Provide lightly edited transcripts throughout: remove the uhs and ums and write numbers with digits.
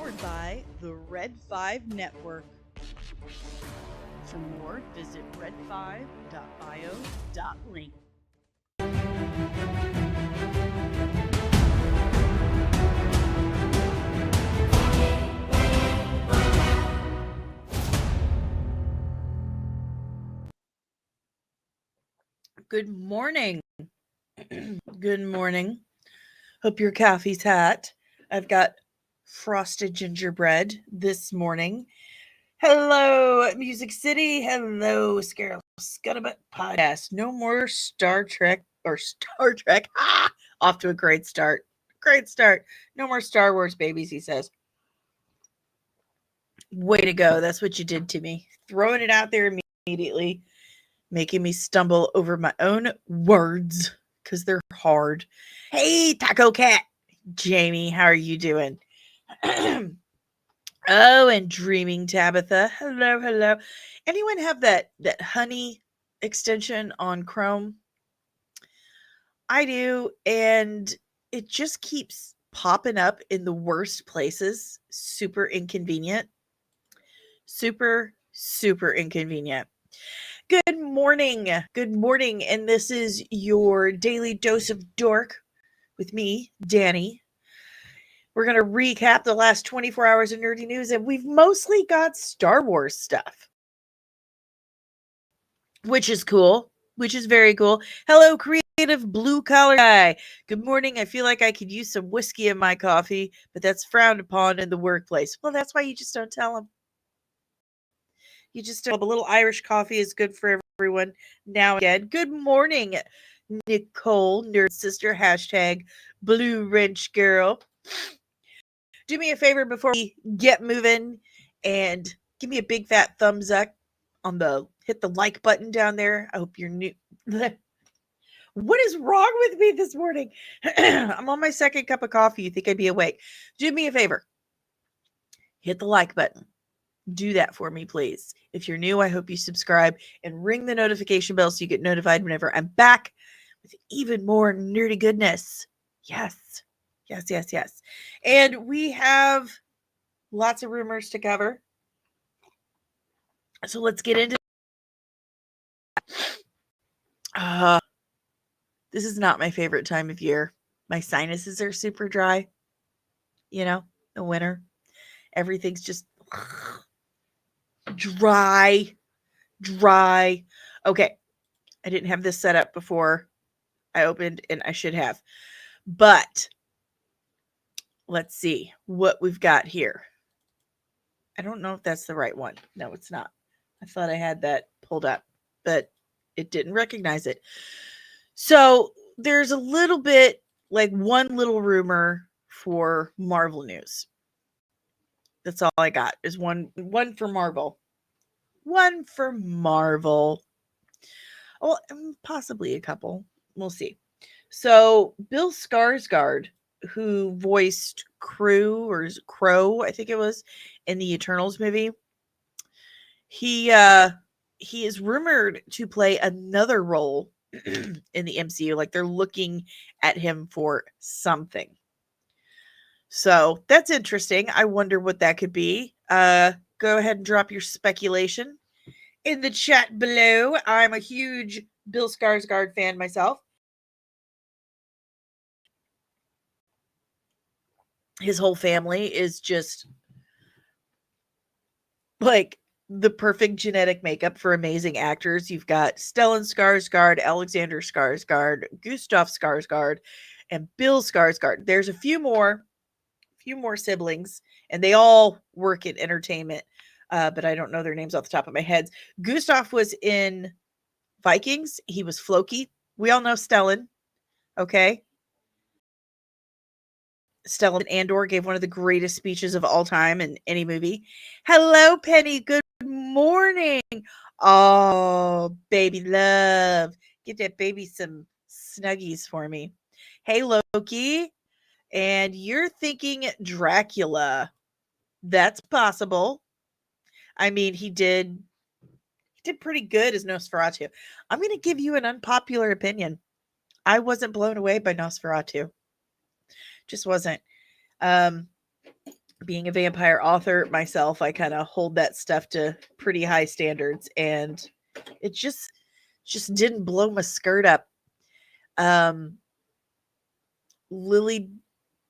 powered by the Red 5 Network. For more, visit red5.bio.link. Good morning. Good morning. Hope your coffee's hot. I've got frosted gingerbread this morning. Hello, Music City. Hello, Scarlet Scuttlebutt Podcast. No more Star Trek or Star Trek. Off to a great start. Great start. No more Star Wars babies, he says. Way to go. That's what you did to me. Throwing it out there immediately, making me stumble over my own words because they're hard. Hey, Taco Cat. Jamie, how are you doing? Oh, and Dreaming Tabitha. Hello, hello. Anyone have that honey extension on Chrome? I do, and it just keeps popping up in the worst places. Super inconvenient. Super inconvenient. Good morning. Good morning. And this is your daily dose of dork with me, Danny. We're going to recap the last 24 hours of nerdy news, and we've mostly got Star Wars stuff, which is cool, which is very cool. Hello, creative blue collar guy. Good morning. I feel like I could use some whiskey in my coffee, but that's frowned upon in the workplace. Well, that's why you just don't tell them. You just tell them a little Irish coffee is good for everyone now and again. Good morning, Nicole, nerd sister, hashtag blue wrench girl. Do me a favor before we get moving and give me a big fat thumbs up on the hit the like button down there. I hope you're new. What is wrong with me this morning? I'm on my second cup of coffee. You think I'd be awake? Do me a favor. Hit the like button. Do that for me, please. If you're new, I hope you subscribe and ring the notification bell so you get notified whenever I'm back with even more nerdy goodness. Yes. Yes. And we have lots of rumors to cover. So let's get into this is not my favorite time of year. My sinuses are super dry. You know, the winter. Everything's just dry. Okay. I didn't have this set up before I opened, and I should have. But let's see what we've got here. I don't know if that's the right one. No, it's not. I thought I had that pulled up, but it didn't recognize it. So there's a little bit, like one little rumor for Marvel news. That's all I got is one for Marvel. One for Marvel. Well, possibly a couple. We'll see. So Bill Skarsgård, who voiced Crow, I think it was, in the Eternals movie, he is rumored to play another role in the MCU. Like they're looking at him for something. So that's interesting. I wonder what that could be. Go ahead and drop your speculation in the chat below. I'm a huge Bill Skarsgård fan myself. His whole family is just like the perfect genetic makeup for amazing actors. You've got Stellan Skarsgård, Alexander Skarsgård, Gustav Skarsgård, and Bill Skarsgård. There's a few more siblings, and they all work in entertainment, but I don't know their names off the top of my head. Gustav was in Vikings. He was Floki. We all know Stellan. Okay. Stellan Andor gave one of the greatest speeches of all time in any movie. Hello, Penny. Good morning. Oh, baby love. Get that baby some snuggies for me. Hey, Loki. And you're thinking Dracula. That's possible. I mean, he did pretty good as Nosferatu. I'm going to give you an unpopular opinion. I wasn't blown away by Nosferatu. Just wasn't. being a vampire author myself, I kind of hold that stuff to pretty high standards, and it just didn't blow my skirt up. Um, Lily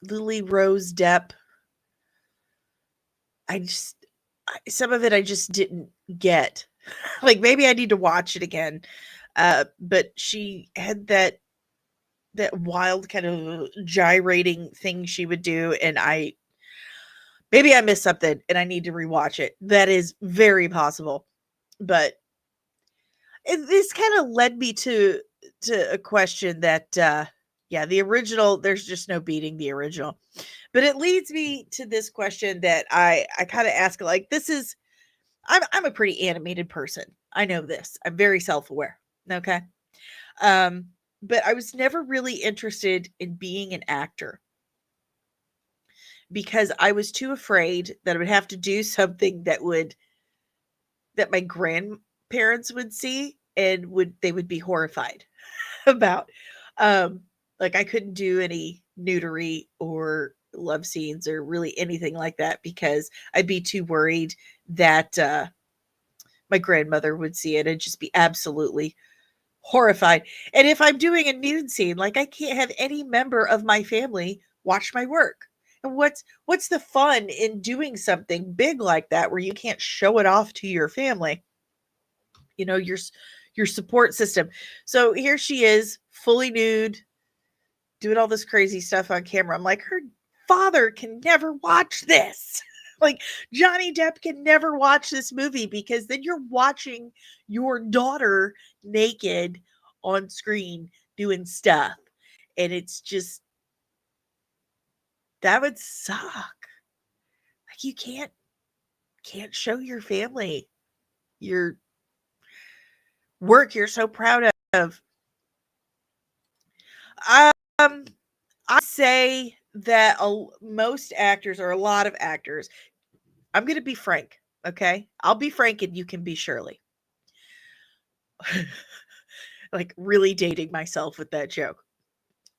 Lily Rose Depp, I just some of it I just didn't get. Like maybe I need to watch it again. But she had that wild kind of gyrating thing she would do, and maybe I missed something and I need to rewatch it. That is very possible. But this kind of led me to a question that yeah, the original, there's just no beating the original. But it leads me to this question that I kind of ask, like, this is I'm a pretty animated person. I know this. I'm very self-aware. Okay. Um but I was never really interested in being an actor because I was too afraid that I would have to do something that my grandparents would see and they would be horrified about. Um, like I couldn't do any nudity or love scenes or really anything like that because I'd be too worried that my grandmother would see it and just be absolutely horrified. And if I'm doing a nude scene, like I can't have any member of my family watch my work. And what's the fun in doing something big like that where you can't show it off to your family? You know, your support system. So here she is, fully nude, doing all this crazy stuff on camera. I'm like, her father can never watch this. Like Johnny Depp can never watch this movie because then you're watching your daughter naked on screen doing stuff. And it's just that would suck. Like you can't show your family your work you're so proud of. Um I say that most actors or a lot of actors, I'm going to be frank, okay? I'll be frank and you can be Shirley. Like really dating myself with that joke.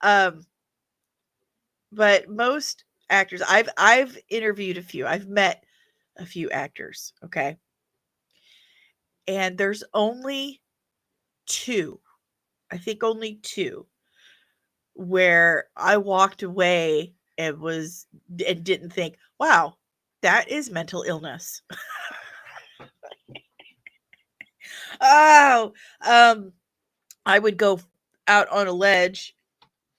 Um but most actors, I've interviewed a few. I've met a few actors, okay? And there's only 2. I think only 2 where I walked away and didn't think, "Wow, that is mental illness." Oh, um, I would go out on a ledge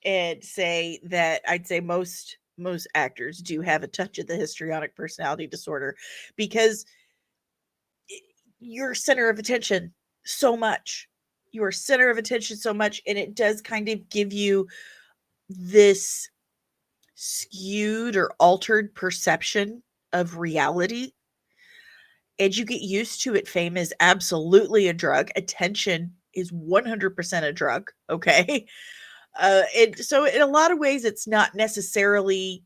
and say that I'd say most actors do have a touch of the histrionic personality disorder because i- you're center of attention so much. You are center of attention so much, and it does kind of give you this skewed or altered perception of reality, and you get used to it. Fame is absolutely a drug. Attention is 100% a drug, okay? And so in a lot of ways, it's not necessarily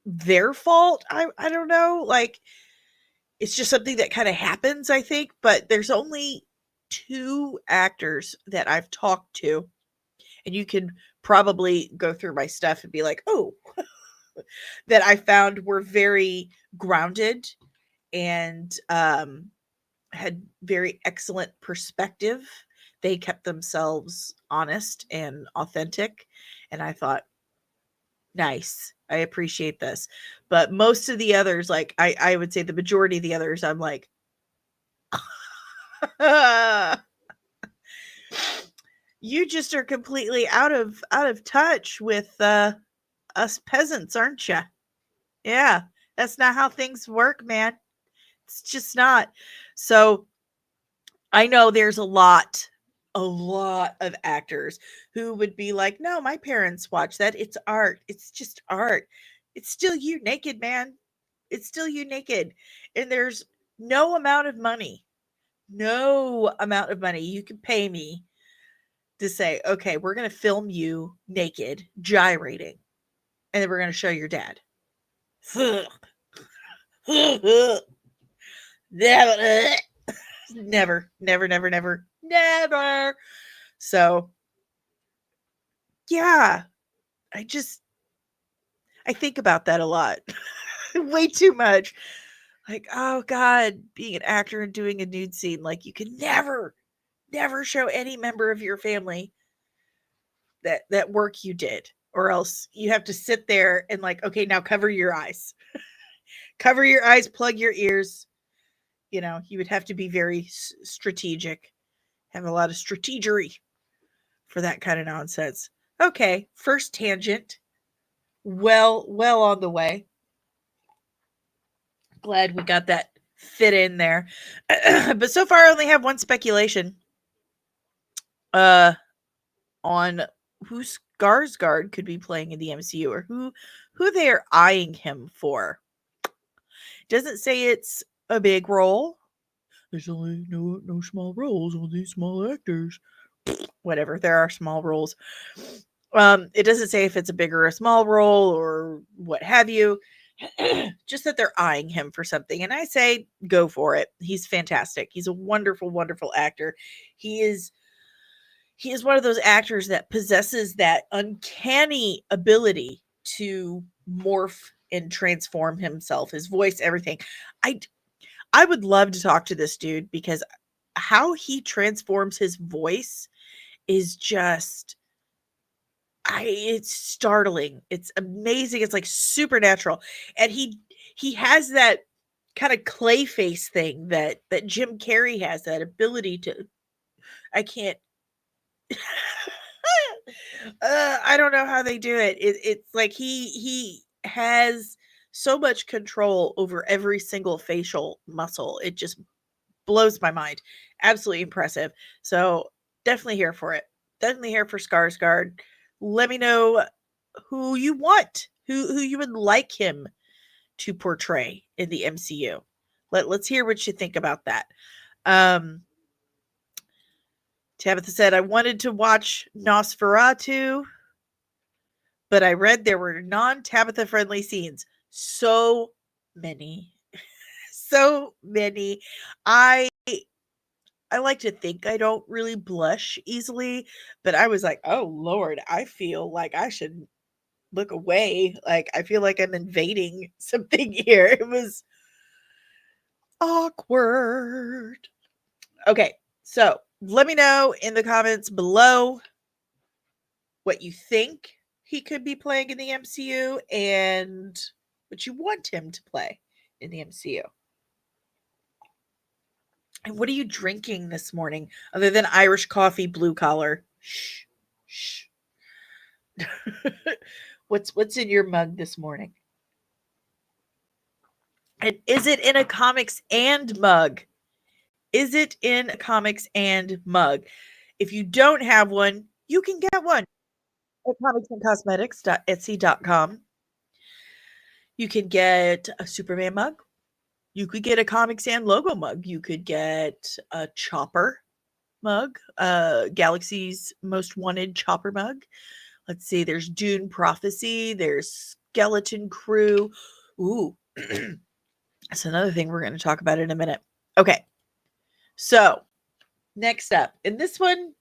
their fault. I don't know. Like it's just something that kind of happens, I think. But there's only 2 actors that I've talked to, and you can probably go through my stuff and be like, oh, that I found were very grounded and had very excellent perspective. They kept themselves honest and authentic. And I thought, nice. I appreciate this. But most of the others, like I would say the majority of the others, I'm like, you just are completely out of touch with us peasants, aren't you? Yeah. That's not how things work, man. It's just not. So I know there's a lot of actors who would be like, "No, my parents watch that. It's art. It's just art. It's still you naked, man. It's still you naked." And there's no amount of money you can pay me to say, "Okay, we're going to film you naked, gyrating, and then we're going to show your dad." Never, never, never, never, never. So, yeah, I think about that a lot. Way too much. Like, oh God, being an actor and doing a nude scene, like you can never, never show any member of your family that work you did, or else you have to sit there and like, okay, now cover your eyes. Cover your eyes, plug your ears. You would have to be very strategic, have a lot of strategery for that kind of nonsense. Okay, first tangent. Well on the way. Glad we got that fit in there. But so far I only have one speculation on who Skarsgård could be playing in the MCU, or who they are eyeing him for. Doesn't say it's a big role. There's only no small roles, all these small actors. Whatever, there are small roles. It doesn't say if it's a big or a small role or what have you. Just that they're eyeing him for something, and I say go for it. He's fantastic. He's a wonderful, wonderful actor. He is one of those actors that possesses that uncanny ability to morph and transform himself, his voice, everything. I would love to talk to this dude, because how he transforms his voice is just it's startling. It's amazing. It's like supernatural. And he has that kind of clay face thing that Jim Carrey has, that ability to I can't I don't know how they do it. It's like he has so much control over every single facial muscle. It just blows my mind. Absolutely impressive. So definitely here for it. Definitely here for Skarsgård. Let me know who you want, who you would like him to portray in the MCU. Let's hear what you think about that. Tabitha said, I wanted to watch Nosferatu, but I read there were non-Tabitha friendly scenes. So many. So many. I like to think I don't really blush easily, but I was like, "Oh Lord, I feel like I should look away. Like I feel like I'm invading something here." It was awkward. Okay, so let me know in the comments below what you think he could be playing in the MCU and what you want him to play in the MCU. And what are you drinking this morning other than Irish coffee, blue collar? Shh. Shh. What's in your mug this morning? And is it in a comics and mug? Is it in a comics and mug? If you don't have one, you can get one at comicsandcosmetics.etsy.com. You can get a Superman mug. You could get a Comics and logo mug. You could get a Chopper mug, Galaxy's Most Wanted Chopper mug. Let's see, there's Dune Prophecy, there's Skeleton Crew. Ooh, that's another thing we're going to talk about in a minute. Okay, so next up, and this one,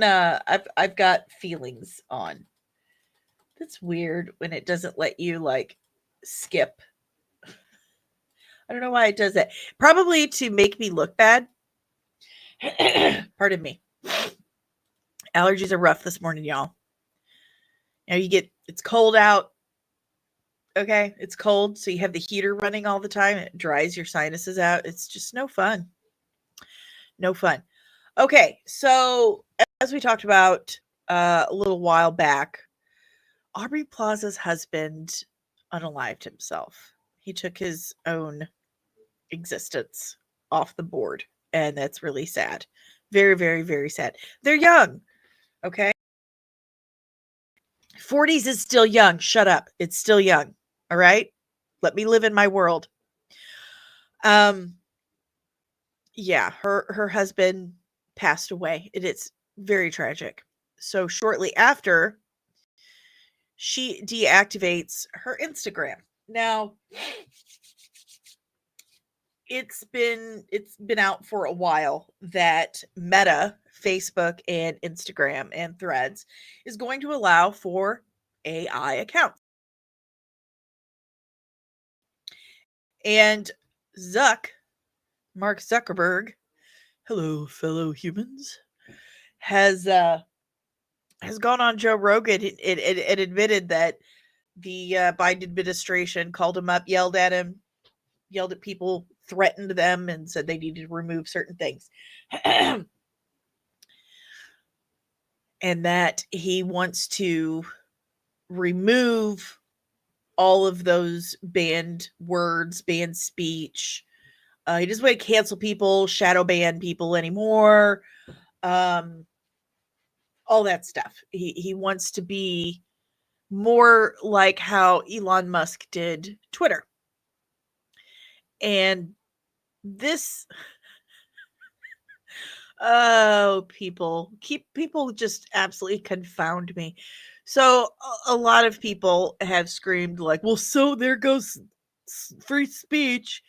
I've got feelings on. That's weird when it doesn't let you like skip. I don't know why it does that. Probably to make me look bad. Pardon me. Allergies are rough this morning, y'all. It's cold out. Okay, it's cold, so you have the heater running all the time. It dries your sinuses out. It's just no fun. No fun. Okay, so as we talked about a little while back, Aubrey Plaza's husband unalived himself. He took his own existence off the board, and that's really sad. Very, very, very sad. They're young, okay? 40s is still young. Shut up. It's still young. All right? Let me live in my world. Yeah, her husband passed away. It is very tragic. So shortly after, she deactivates her Instagram. Now, it's been out for a while that Meta, Facebook and Instagram and Threads is going to allow for AI accounts. And Mark Zuckerberg, hello, fellow humans, has gone on Joe Rogan and admitted that the Biden administration called him up, yelled at him, yelled at people, threatened them, and said they needed to remove certain things. And that he wants to remove all of those banned words, banned speech. He doesn't want to cancel people, shadow ban people anymore. All that stuff. He wants to be more like how Elon Musk did Twitter. And this, people just absolutely confound me. So a lot of people have screamed like, well, so there goes free speech.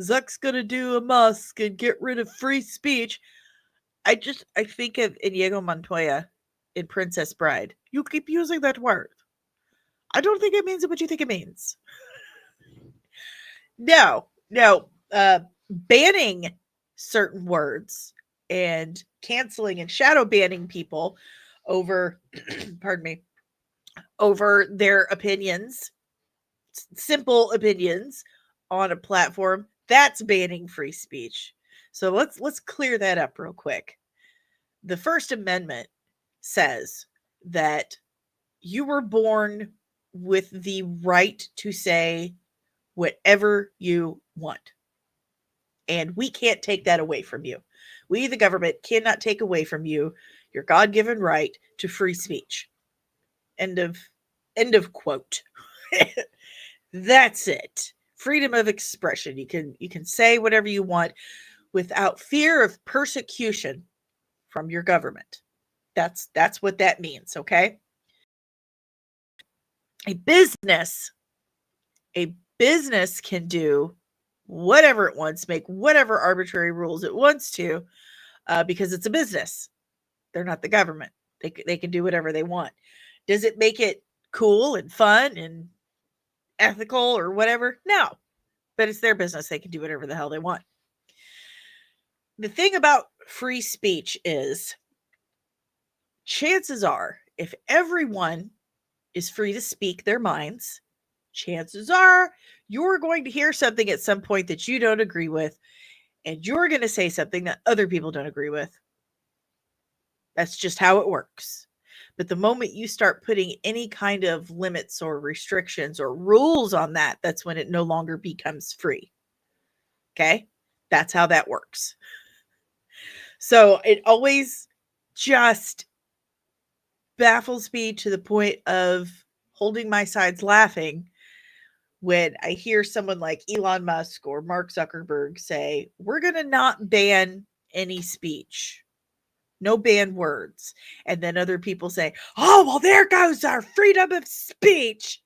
Zuck's gonna do a Musk and get rid of free speech. I think of Inigo Montoya in Princess Bride. You keep using that word. I don't think it means what you think it means. No. Banning certain words and canceling and shadow banning people over, pardon me, over their opinions, simple opinions on a platform, that's banning free speech. So let's clear that up real quick. The First Amendment says that you were born with the right to say whatever you want. And we can't take that away from you. We, the government, cannot take away from you your God-given right to free speech. End of quote. That's it. Freedom of expression. You can say whatever you want without fear of persecution from your government. That's what that means, okay? A business can do whatever it wants, make whatever arbitrary rules it wants to, because it's a business. They're not the government. They can do whatever they want. Does it make it cool and fun and ethical or whatever? No. But it's their business. They can do whatever the hell they want. The thing about free speech is, chances are, if everyone is free to speak their minds, chances are you're going to hear something at some point that you don't agree with, and you're going to say something that other people don't agree with. That's just how it works. But the moment you start putting any kind of limits or restrictions or rules on that, that's when it no longer becomes free. Okay? That's how that works. So it always just baffles me to the point of holding my sides laughing when I hear someone like Elon Musk or Mark Zuckerberg say, we're going to not ban any speech. No banned words. And then other people say, oh, well, there goes our freedom of speech.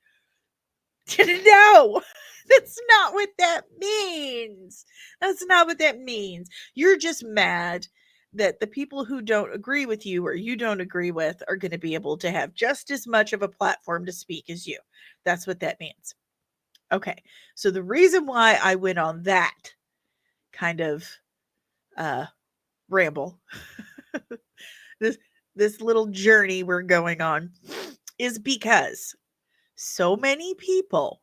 No, that's not what that means. That's not what that means. You're just mad that the people who don't agree with you or you don't agree with are going to be able to have just as much of a platform to speak as you. That's what that means. Okay, so the reason why I went on that kind of ramble, this little journey we're going on, is because so many people,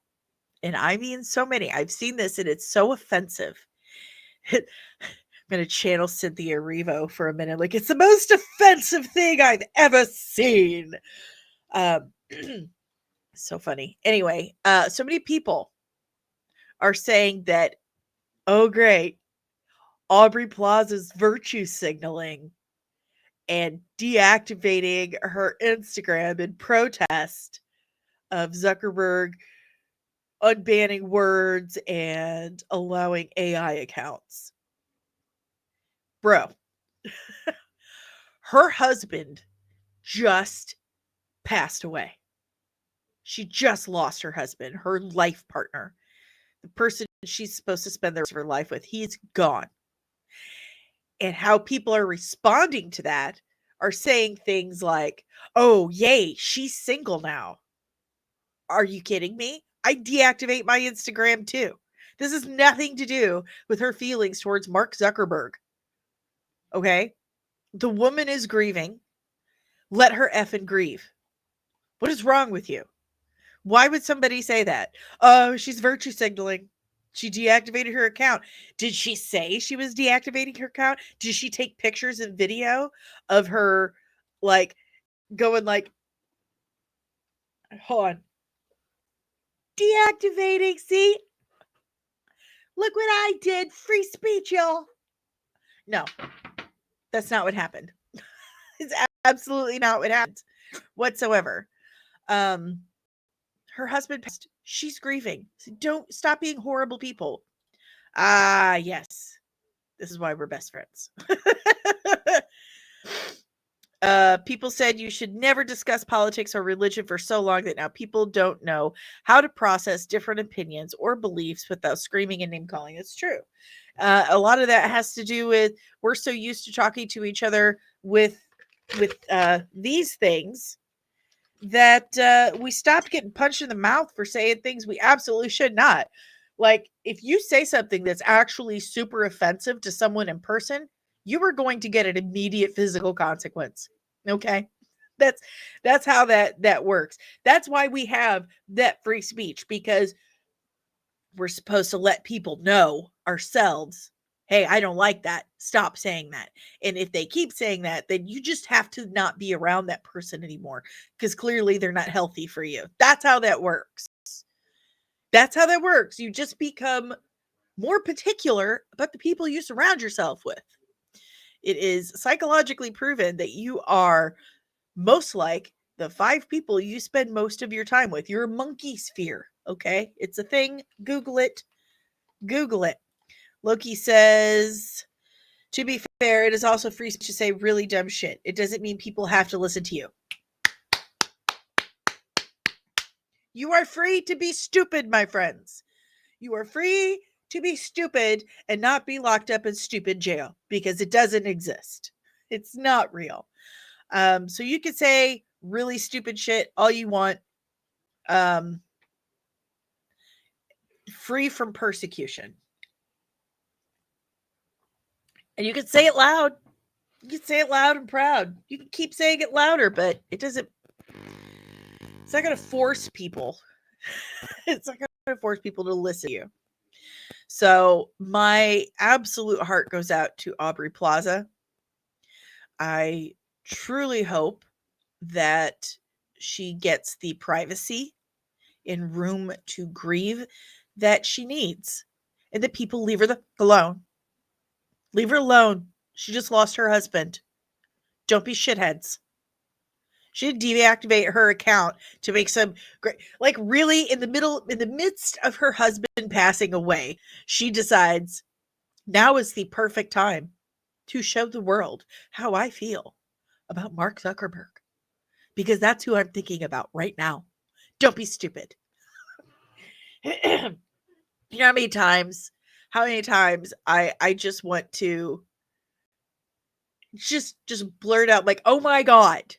and I mean so many, I've seen this and it's so offensive. I'm going to channel Cynthia Erivo for a minute. Like, it's the most offensive thing I've ever seen. So funny. Anyway, so many people are saying that, oh, great, Aubrey Plaza's virtue signaling and deactivating her Instagram in protest of Zuckerberg unbanning words and allowing AI accounts. Bro, her husband just passed away. She just lost her husband, her life partner, the person she's supposed to spend the rest of her life with. He's gone. And how people are responding to that are saying things like, oh, yay, she's single now. Are you kidding me? I deactivate my Instagram too. This has nothing to do with her feelings towards Mark Zuckerberg. Okay? The woman is grieving. Let her effing grieve. What is wrong with you? Why would somebody say that? Oh, she's virtue signaling. She deactivated her account. Did she say she was deactivating her account? Did she take pictures and video of her like going like, hold on, deactivating? See, look what I did. Free speech, y'all. No, that's not what happened. It's absolutely not what happened whatsoever. Her husband passed. She's grieving. So don't stop being horrible people. Ah, yes. This is why we're best friends. People said you should never discuss politics or religion for so long that now people don't know how to process different opinions or beliefs without screaming and name calling. It's true. A lot of that has to do with we're so used to talking to each other with these things that we stopped getting punched in the mouth for saying things we absolutely should not. Like, if you say something that's actually super offensive to someone in person, you are going to get an immediate physical consequence. Okay? That's how that works. That's why we have that free speech, because we're supposed to let people know ourselves, hey, I don't like that. Stop saying that. And if they keep saying that, then you just have to not be around that person anymore, because clearly they're not healthy for you. That's how that works. That's how that works. You just become more particular about the people you surround yourself with. It is psychologically proven that you are most like the 5 people you spend most of your time with. Your monkey sphere. Okay? It's a thing. Google it. Google it. Loki says, to be fair, it is also free to say really dumb shit. It doesn't mean people have to listen to you. You are free to be stupid, my friends. You are free to be stupid and not be locked up in stupid jail, because it doesn't exist. It's not real. So you can say really stupid shit all you want. Free from persecution. And you can say it loud. You can say it loud and proud. You can keep saying it louder, but it's not going to force people. It's not going to force people to listen to you. So my absolute heart goes out to Aubrey Plaza. I truly hope that she gets the privacy and room to grieve that she needs, and that people leave her alone. Leave her alone. She just lost her husband. Don't be shitheads. She didn't deactivate her account to make some great, like, really in the midst of her husband passing away, she decides now is the perfect time to show the world how I feel about Mark Zuckerberg, because that's who I'm thinking about right now. Don't be stupid. You know how many times I just want to just blurt out like, oh my God,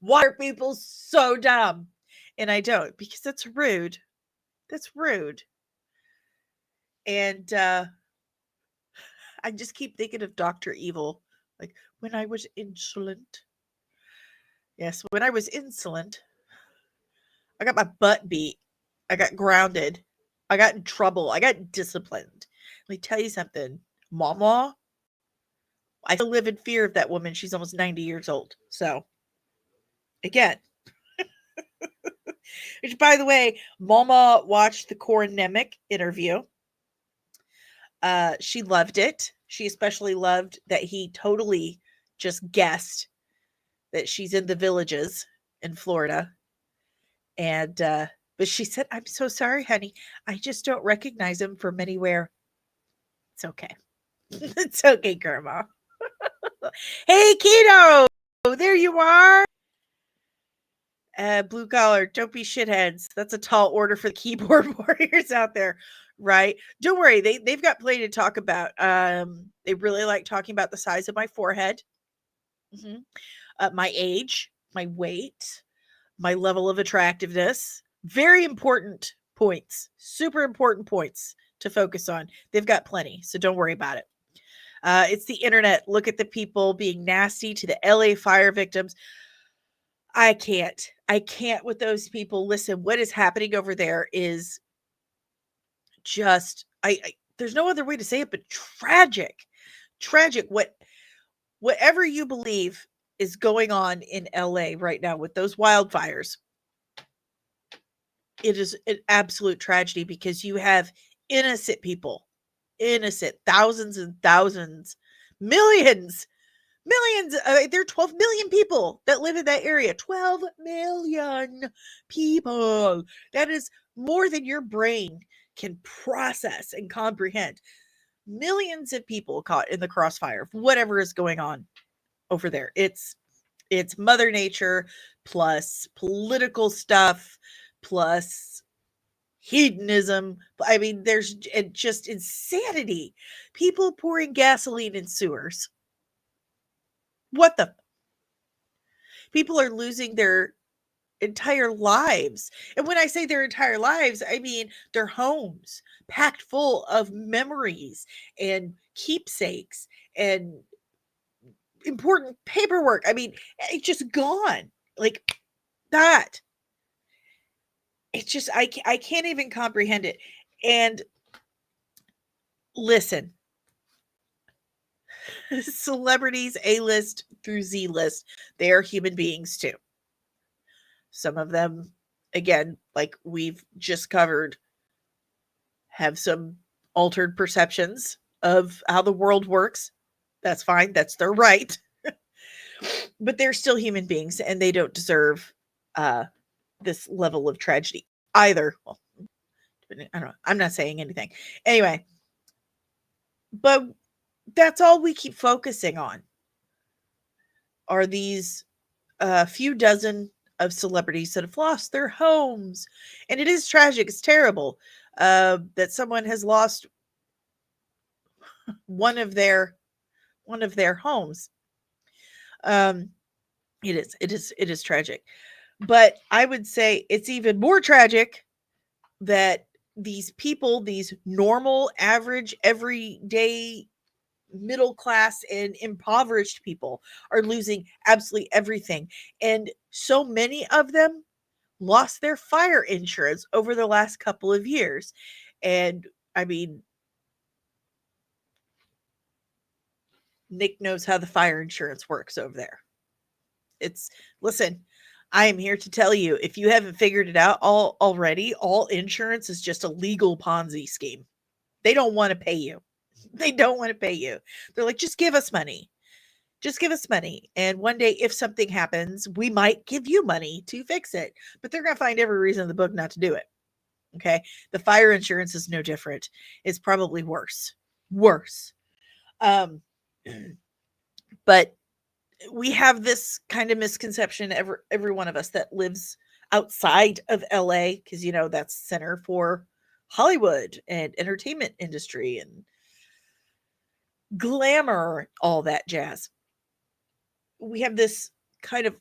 why are people so dumb? And I don't, because that's rude. That's rude. And I just keep thinking of Dr. Evil. Like, when I was insolent. Yes, when I was insolent, I got my butt beat. I got grounded. I got in trouble. I got disciplined. Let me tell you something. Mama, I still live in fear of that woman. She's almost 90 years old. So, again, which, by the way, Mama watched the Coronemic interview. She loved it. She especially loved that he totally just guessed that she's in the Villages in Florida. And, but she said, I'm so sorry, honey. I just don't recognize him from anywhere. It's okay. It's okay, Grandma. Hey, Keto! There you are. Blue collar, don't be shitheads. That's a tall order for the keyboard warriors out there, right? Don't worry, they've got plenty to talk about. They really like talking about the size of my forehead, my age, my weight, my level of attractiveness. Very important points, super important points to focus on. They've got plenty, so don't worry about it. It's the internet. Look at the people being nasty to the LA fire victims. I can't with those people. Listen, what is happening over there is just I there's no other way to say it but tragic. Tragic. Whatever you believe is going on in LA right now with those wildfires, it is an absolute tragedy because you have innocent people, innocent thousands and thousands, millions, millions. There are 12 million people that live in that area. 12 million people. That is more than your brain can process and comprehend. Millions of people caught in the crossfire of whatever is going on over there. It's Mother Nature plus political stuff plus hedonism. I mean, there's just insanity. People pouring gasoline in sewers. What the? People are losing their entire lives. And when I say their entire lives, I mean their homes packed full of memories and keepsakes and important paperwork. I mean, it's just gone like that. It's just I can't even comprehend it. And listen, celebrities A-list through Z-list, they are human beings too. Some of them, again, like we've just covered, have some altered perceptions of how the world works. That's fine. That's their right. But they're still human beings and they don't deserve this level of tragedy either. Well, I don't know. I'm not saying anything. Anyway, but that's all we keep focusing on are these few dozen of celebrities that have lost their homes. And it is tragic. It's terrible that someone has lost one of their homes. It is tragic. But I would say it's even more tragic that these people, these normal, average, everyday, middle class, and impoverished people are losing absolutely everything. And so many of them lost their fire insurance over the last couple of years. And I mean, Nick knows how the fire insurance works over there. Listen, I am here to tell you, if you haven't figured it out already, all insurance is just a legal Ponzi scheme. They don't want to pay you. They don't want to pay you. They're like, just give us money. Just give us money. And one day, if something happens, we might give you money to fix it. But they're going to find every reason in the book not to do it. Okay. The fire insurance is no different. It's probably worse. Worse. But we have this kind of misconception, every one of us that lives outside of LA, because that's center for Hollywood and entertainment industry and glamour, all that jazz. We have this kind of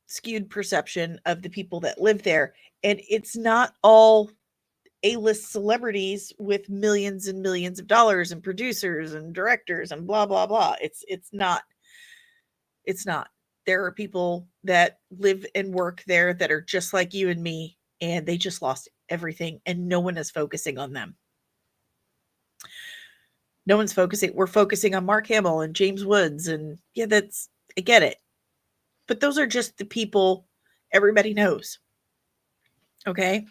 skewed perception of the people that live there, and it's not all A-list celebrities with millions and millions of dollars and producers and directors and blah blah blah. It's not. There are people that live and work there that are just like you and me, and they just lost everything, and no one is focusing on them. No one's focusing. We're focusing on Mark Hamill and James Woods, and yeah, I get it. But those are just the people everybody knows. Okay?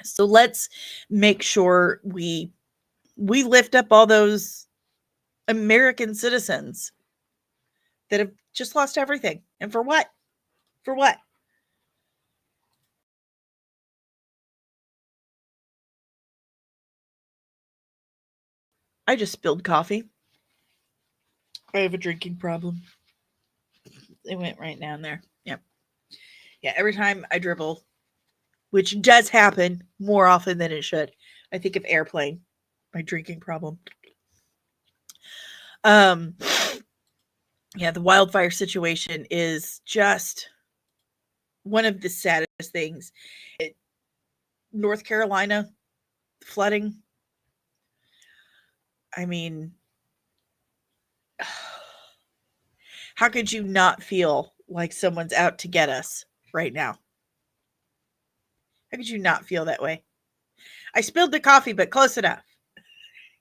So let's make sure we lift up all those American citizens that have just lost everything. And for what? For what? I just spilled coffee. I have a drinking problem. It went right down there. Yep. Yeah, every time I dribble, which does happen more often than it should, I think of airplane, my drinking problem. Yeah, the wildfire situation is just one of the saddest things. North Carolina flooding. I mean, how could you not feel like someone's out to get us right now? How could you not feel that way? I spilled the coffee, but close enough.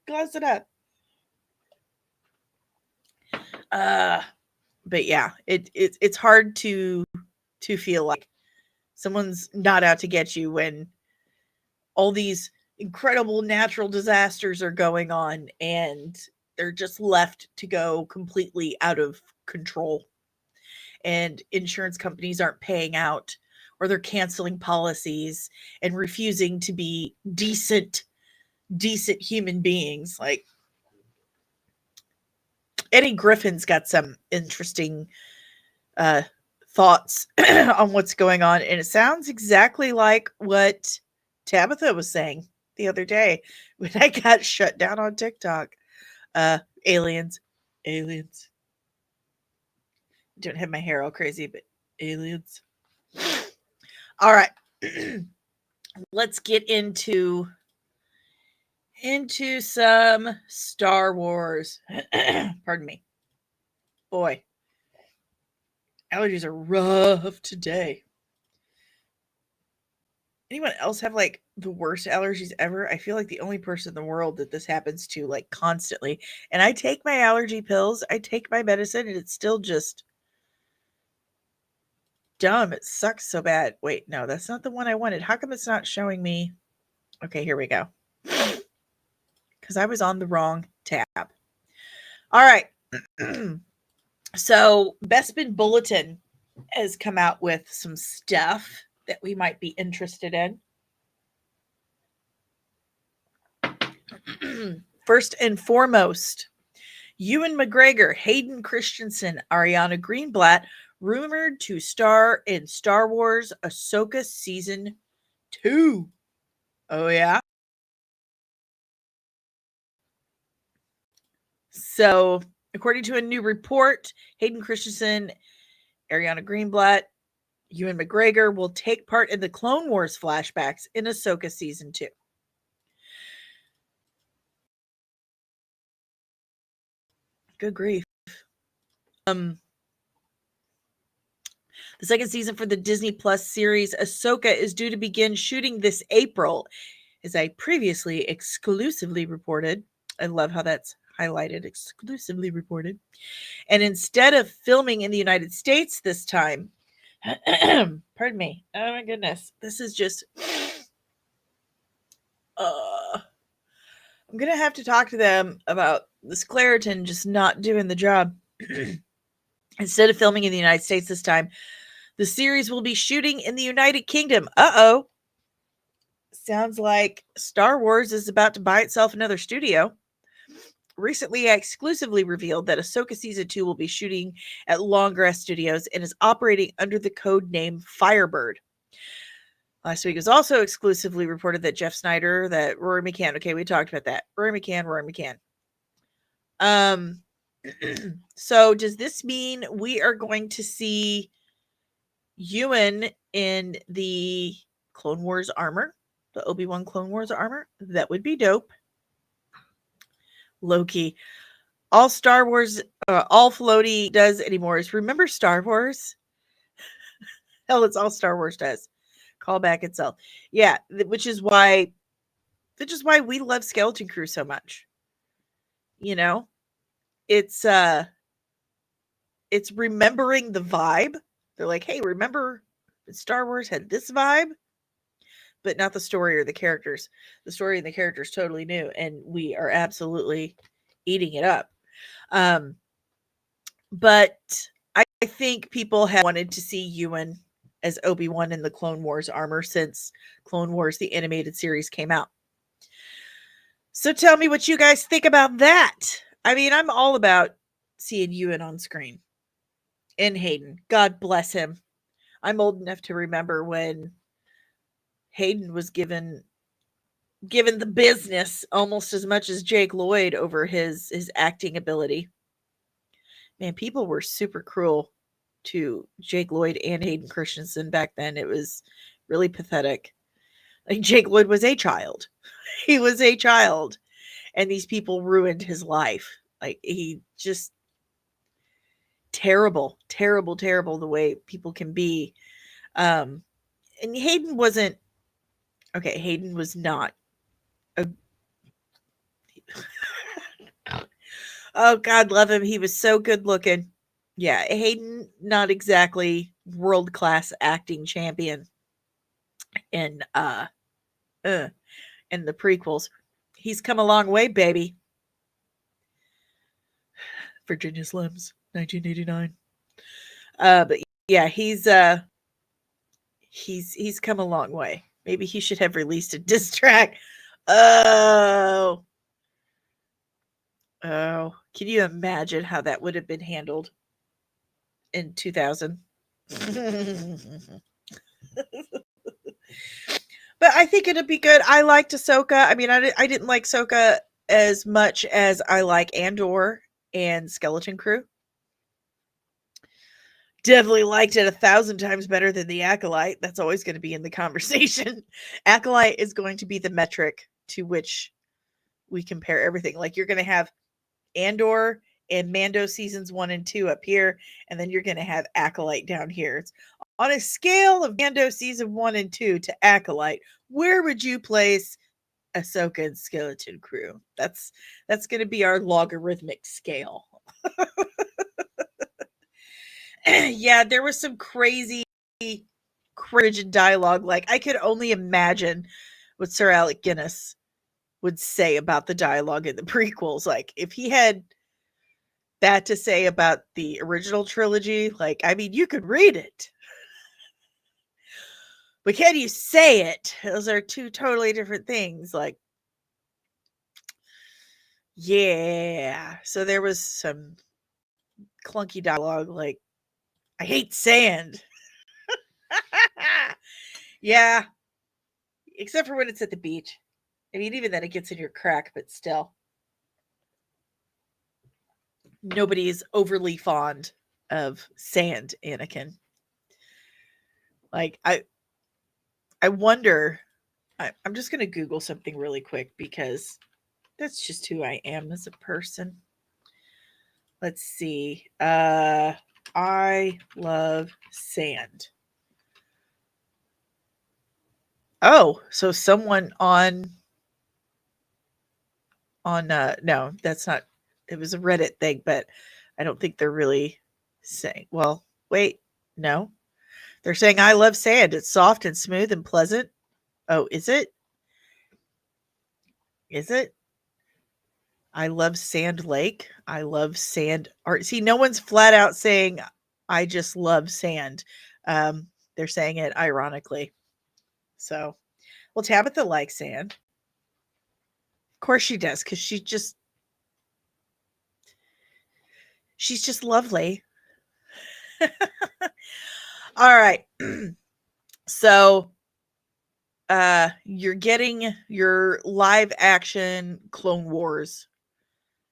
Close enough. But yeah, it's hard to feel like someone's not out to get you when all these incredible natural disasters are going on and they're just left to go completely out of control. And insurance companies aren't paying out, or they're canceling policies and refusing to be decent human beings. Like, Eddie Griffin's got some interesting uh thoughts on what's going on, and it sounds exactly like what Tabitha was saying the other day when I got shut down on TikTok. Aliens. Aliens. Don't have my hair all crazy, but aliens. All right. Let's get into some Star Wars. Pardon me. Boy, allergies are rough today. Anyone else have like the worst allergies ever? I feel like the only person in the world that this happens to like constantly. And I take my allergy pills, I take my medicine, and it's still just dumb. It sucks so bad. Wait, no, that's not the one I wanted. How come it's not showing me? Okay, here we go. Because I was on the wrong tab. All right. So Bespin Bulletin has come out with some stuff that we might be interested in. First and foremost, Ewan McGregor, Hayden Christensen, Ariana Greenblatt rumored to star in Star Wars Ahsoka Season 2. Oh, yeah? So, according to a new report, Hayden Christensen, Ariana Greenblatt, Ewan McGregor will take part in the Clone Wars flashbacks in Ahsoka Season 2. Good grief. The second season for the Disney Plus series Ahsoka is due to begin shooting this April, as I previously exclusively reported. I love how that's highlighted, exclusively reported. And instead of filming in the United States this time, pardon me. Oh my goodness. This is just I'm going to have to talk to them about this Claritin just not doing the job. Instead of filming in the United States this time, the series will be shooting in the United Kingdom. Uh-oh. Sounds like Star Wars is about to buy itself another studio. Recently, I exclusively revealed that Ahsoka Season 2 will be shooting at Longgrass Studios and is operating under the code name Firebird. Last week was also exclusively reported that Jeff Snyder, that Rory McCann, okay, we talked about that. Rory McCann. So does this mean we are going to see Ewan in the Clone Wars armor? The Obi-Wan Clone Wars armor? That would be dope. Loki. All Star Wars, all Filoni does anymore is remember Star Wars? Hell, it's all Star Wars does. Call back itself. Yeah, which is why we love Skeleton Crew so much. You know, it's remembering the vibe. They're like, hey, remember Star Wars had this vibe, but not the story or the characters. The story and the characters totally new, and we are absolutely eating it up. But I think people have wanted to see Ewan as Obi-Wan in the Clone Wars armor since Clone Wars, the animated series, came out. So tell me what you guys think about that. I mean, I'm all about seeing Ewan on screen. And Hayden. God bless him. I'm old enough to remember when Hayden was given the business almost as much as Jake Lloyd over his acting ability. Man, people were super cruel to Jake Lloyd and Hayden Christensen back then. It was really pathetic. Like Jake Lloyd was a child. He was a child. And these people ruined his life. Like he just terrible, terrible, terrible the way people can be. And Hayden wasn't okay. Hayden was not a oh God, love him. He was so good looking. Yeah, Hayden, not exactly world class acting champion in uh in the prequels. He's come a long way, baby. Virginia Slims, 1989. But yeah, he's come a long way. Maybe he should have released a diss track. Oh, oh, can you imagine how that would have been handled in 2000? But I think it'd be good. I liked Ahsoka. I mean, I didn't like Ahsoka as much as I like Andor and Skeleton Crew. Definitely liked it 1,000 times better than the Acolyte. That's always going to be in the conversation. Acolyte is going to be the metric to which we compare everything. Like you're going to have Andor and Mando seasons 1 and 2 up here, and then you're going to have Acolyte down here. It's on a scale of Mando season 1 and 2 to Acolyte, where would you place Ahsoka and Skeleton Crew? That's going to be our logarithmic scale. Yeah, there was some crazy rigid dialogue. Like I could only imagine what Sir Alec Guinness would say about the dialogue in the prequels. Like if he had that to say about the original trilogy, like I mean, you could read it, but can you say it? Those are two totally different things. Like, yeah. So there was some clunky dialogue, like I hate sand. Yeah, except for when it's at the beach. I mean, even then it gets in your crack, but still. Nobody is overly fond of sand, Anakin. Like I wonder. I'm just gonna Google something really quick because that's just who I am as a person. Let's see. I love sand. Oh, so someone on no, that's not it was a Reddit thing, but I don't think they're really saying well, wait, no. They're saying I love sand. It's soft and smooth and pleasant. Oh, is it? Is it? I love Sand Lake. I love sand art. See, no one's flat out saying I just love sand. They're saying it ironically. So, well, Tabitha likes sand. Of course she does, because she's just lovely. All right. So you're getting your live action Clone Wars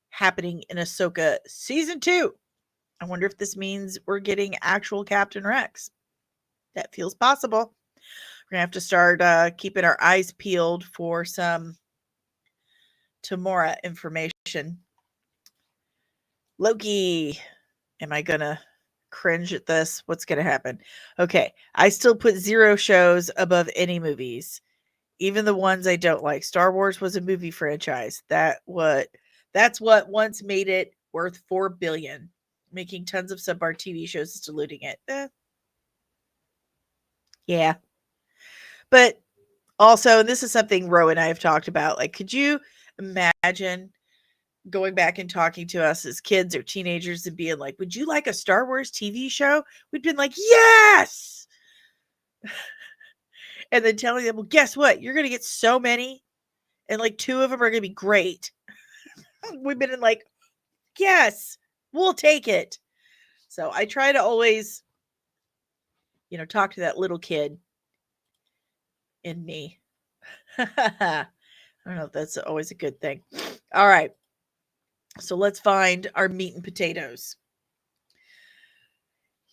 happening in Ahsoka season 2. I wonder if this means we're getting actual Captain Rex. That feels possible. We're gonna have to start keeping our eyes peeled for some Tamora information. Loki. Am I gonna cringe at this? What's gonna happen? Okay, I still put 0 shows above any movies, even the ones I don't like. Star Wars was a movie franchise. That's what once made it worth $4 billion. Making tons of subpar TV shows is diluting it. Yeah, but also, and this is something Ro and I have talked about. Like, could you imagine going back and talking to us as kids or teenagers and being like, "Would you like a Star Wars TV show?" We'd been like, "Yes!" And then telling them, "Well, guess what? You're gonna get so many, and like 2 of them are gonna be great." We've been in like, "Yes, we'll take it." So I try to always, talk to that little kid in me. I don't know if that's always a good thing. All right. So let's find our meat and potatoes.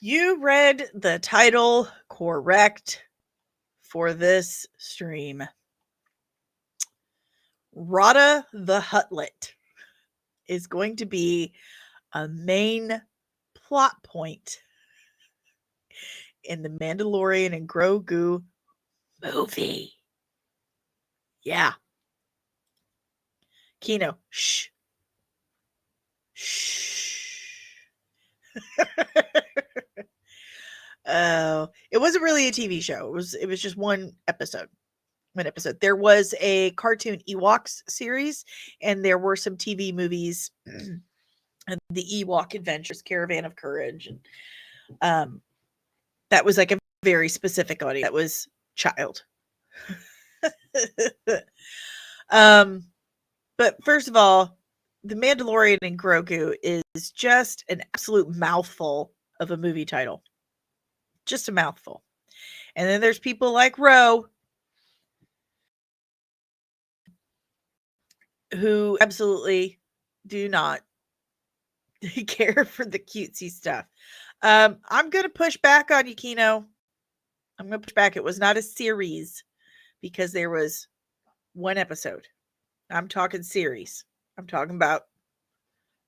You read the title correct for this stream. Rada the Huttlet is going to be a main plot point in the Mandalorian and Grogu movie. Yeah. Kino, shh. Shh. Oh, it wasn't really a TV show. It was just one episode. One episode. There was a cartoon Ewoks series, and there were some TV movies, and the Ewok Adventures, Caravan of Courage, and that was like a very specific audience. That was child. But first of all, The Mandalorian and Grogu is just an absolute mouthful of a movie title. Just a mouthful. And then there's people like Ro who absolutely do not care for the cutesy stuff. I'm going to push back on you, Kino. I'm going to push back. It was not a series because there was one episode. I'm talking series. I'm talking about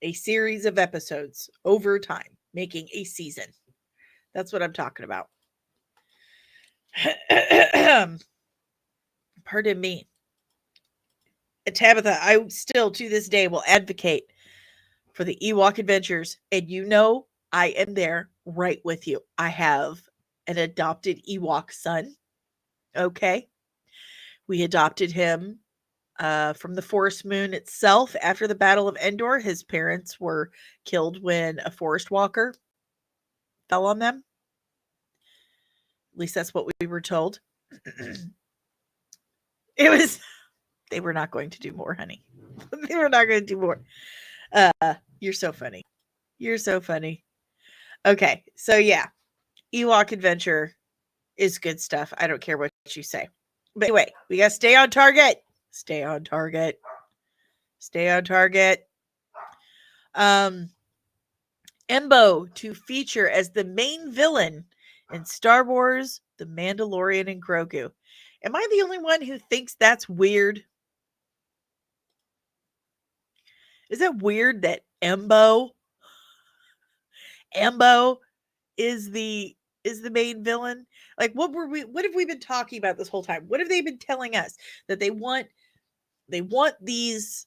a series of episodes over time, making a season. That's what I'm talking about. Pardon me. Tabitha, I still to this day will advocate for the Ewok Adventures, and you know I am there right with you. I have an adopted Ewok son. Okay. We adopted him from the Forest Moon itself. After the Battle of Endor, his parents were killed when a forest walker fell on them. At least that's what we were told. It was, they were not going to do more, honey. They were not going to do more. You're so funny. You're so funny. Okay, so yeah, Ewok Adventure is good stuff. I don't care what you say. But anyway, we got to stay on target. Stay on target. Stay on target. Embo to feature as the main villain in Star Wars, The Mandalorian and Grogu. Am I the only one who thinks that's weird? Is that weird that Embo is the main villain? Like what have we been talking about this whole time? What have they been telling us? That they want these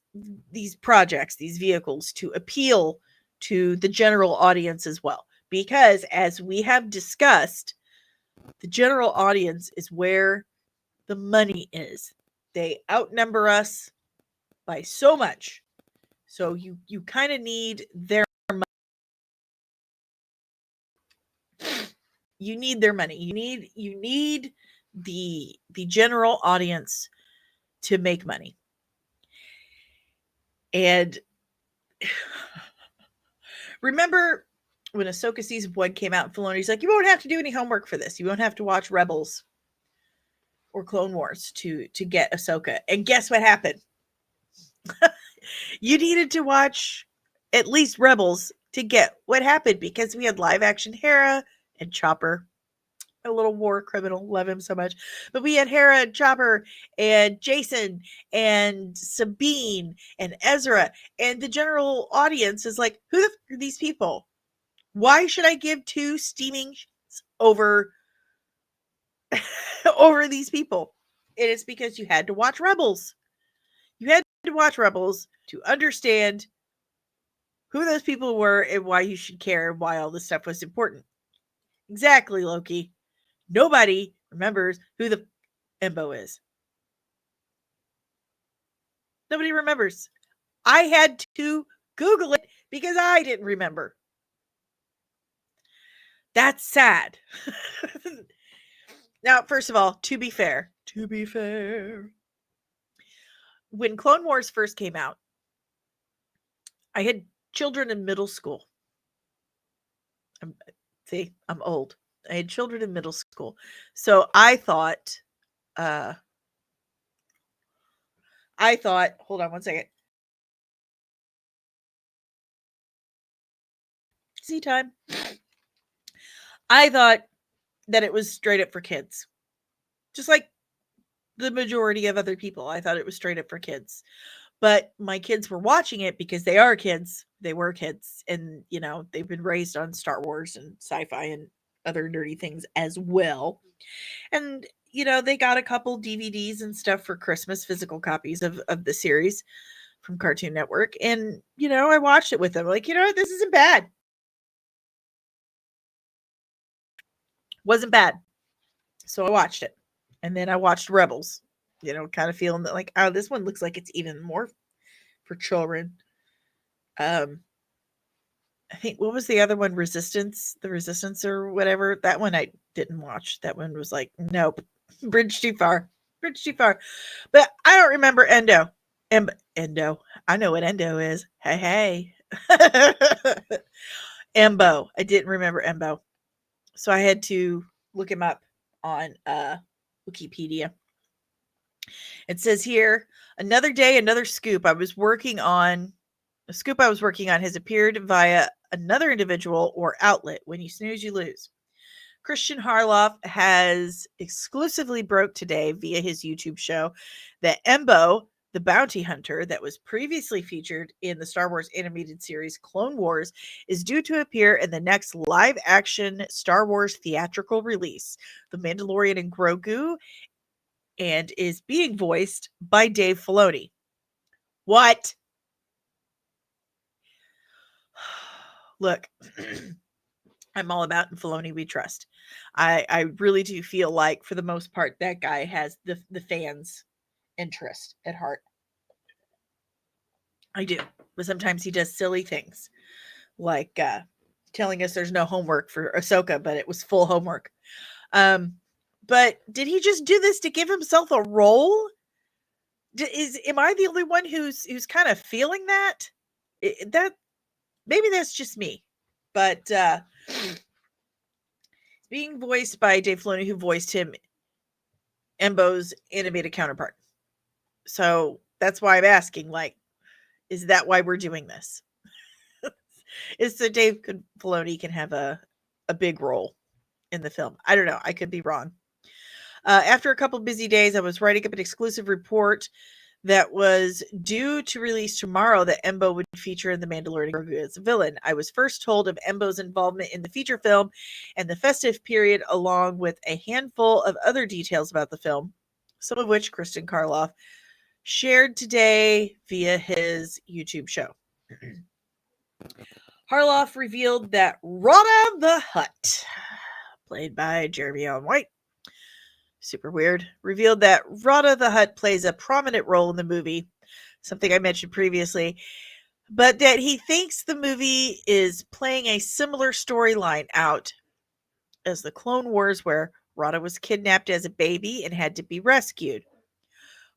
projects, these vehicles to appeal to the general audience as well. Because as we have discussed, the general audience is where the money is. They outnumber us by so much. So you kind of need their money. You need their money. You need the general audience to make money. And remember when Ahsoka season 1 came out, Filoni's like, you won't have to do any homework for this. You won't have to watch Rebels or Clone Wars to get Ahsoka. And guess what happened? You needed to watch at least Rebels to get what happened, because we had live action Hera and Chopper, a little war criminal, love him so much. But we had Hera and Chopper and Jason and Sabine and Ezra, and the general audience is like, who the f- are these people? Why should I give two steaming over over these people? It is because you had to watch Rebels. You had to watch Rebels to understand who those people were and why you should care and why all this stuff was important. Exactly, Loki. Nobody remembers who the Embo is. Nobody remembers. I had to Google it because I didn't remember. That's sad. Now, first of all, to be fair, when Clone Wars first came out, I had children in middle school. I'm old. I had children in middle school. So I thought, hold on one second. See time. I thought that it was straight up for kids. Just like the majority of other people. I thought it was straight up for kids. But my kids were watching it because they are kids. They were kids. And, they've been raised on Star Wars and sci-fi and other nerdy things as well. And, they got a couple DVDs and stuff for Christmas, physical copies of the series from Cartoon Network. And, I watched it with them. Like, this isn't bad. Wasn't bad. So I watched it. And then I watched Rebels, kind of feeling that like, oh, this one looks like it's even more for children. I think what was the other one? The Resistance or whatever. That one I didn't watch. That one was like, nope. Bridge too far. Bridge too far. But I don't remember Endo. Endo. I know what Endo is. Hey. Embo. I didn't remember Embo. So I had to look him up on Wikipedia. It says here, another day, another scoop. A scoop I was working on has appeared via another individual or outlet. When you snooze, you lose. Christian Harloff has exclusively broke today via his YouTube show that Embo, the bounty hunter that was previously featured in the Star Wars animated series Clone Wars, is due to appear in the next live-action Star Wars theatrical release, The Mandalorian Grogu, and is being voiced by Dave Filoni. What? Look, I'm all about in Filoni we trust. I really do feel like, for the most part, that guy has the fans' interest at heart. I do. But sometimes he does silly things, like telling us there's no homework for Ahsoka, but it was full homework. But did he just do this to give himself a role? Am I the only one who's kind of feeling that? That maybe that's just me, but being voiced by Dave Filoni, who voiced him, Embo's animated counterpart. So that's why I'm asking, like, is that why we're doing this? Is so Dave Filoni can have a big role in the film? I don't know. I could be wrong. After a couple busy days, I was writing up an exclusive report that was due to release tomorrow that Embo would feature in The Mandalorian Grogu as a villain. I was first told of Embo's involvement in the feature film and the festive period, along with a handful of other details about the film, some of which Kristen Karloff shared today via his YouTube show. Harloff revealed that Rhoda the Hutt, played by Jeremy Allen White, super weird, revealed that Rhoda the Hutt plays a prominent role in the movie, something I mentioned previously, but that he thinks the movie is playing a similar storyline out as the Clone Wars, where Rhoda was kidnapped as a baby and had to be rescued.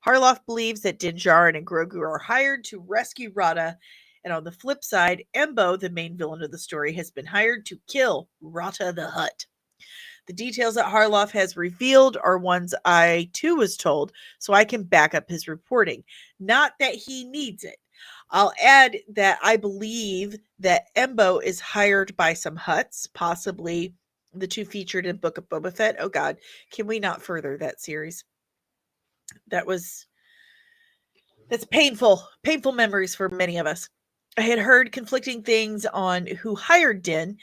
Harloff believes that Din Djarin and Grogu are hired to rescue Rhoda, and on the flip side, Embo, the main villain of the story, has been hired to kill Rhoda the Hutt. The details that Harloff has revealed are ones I too was told, so I can back up his reporting. Not that he needs it. I'll add that I believe that Embo is hired by some Hutts, possibly the two featured in Book of Boba Fett. Oh God, can we not further that series? That's painful memories for many of us. I had heard conflicting things on who hired Din.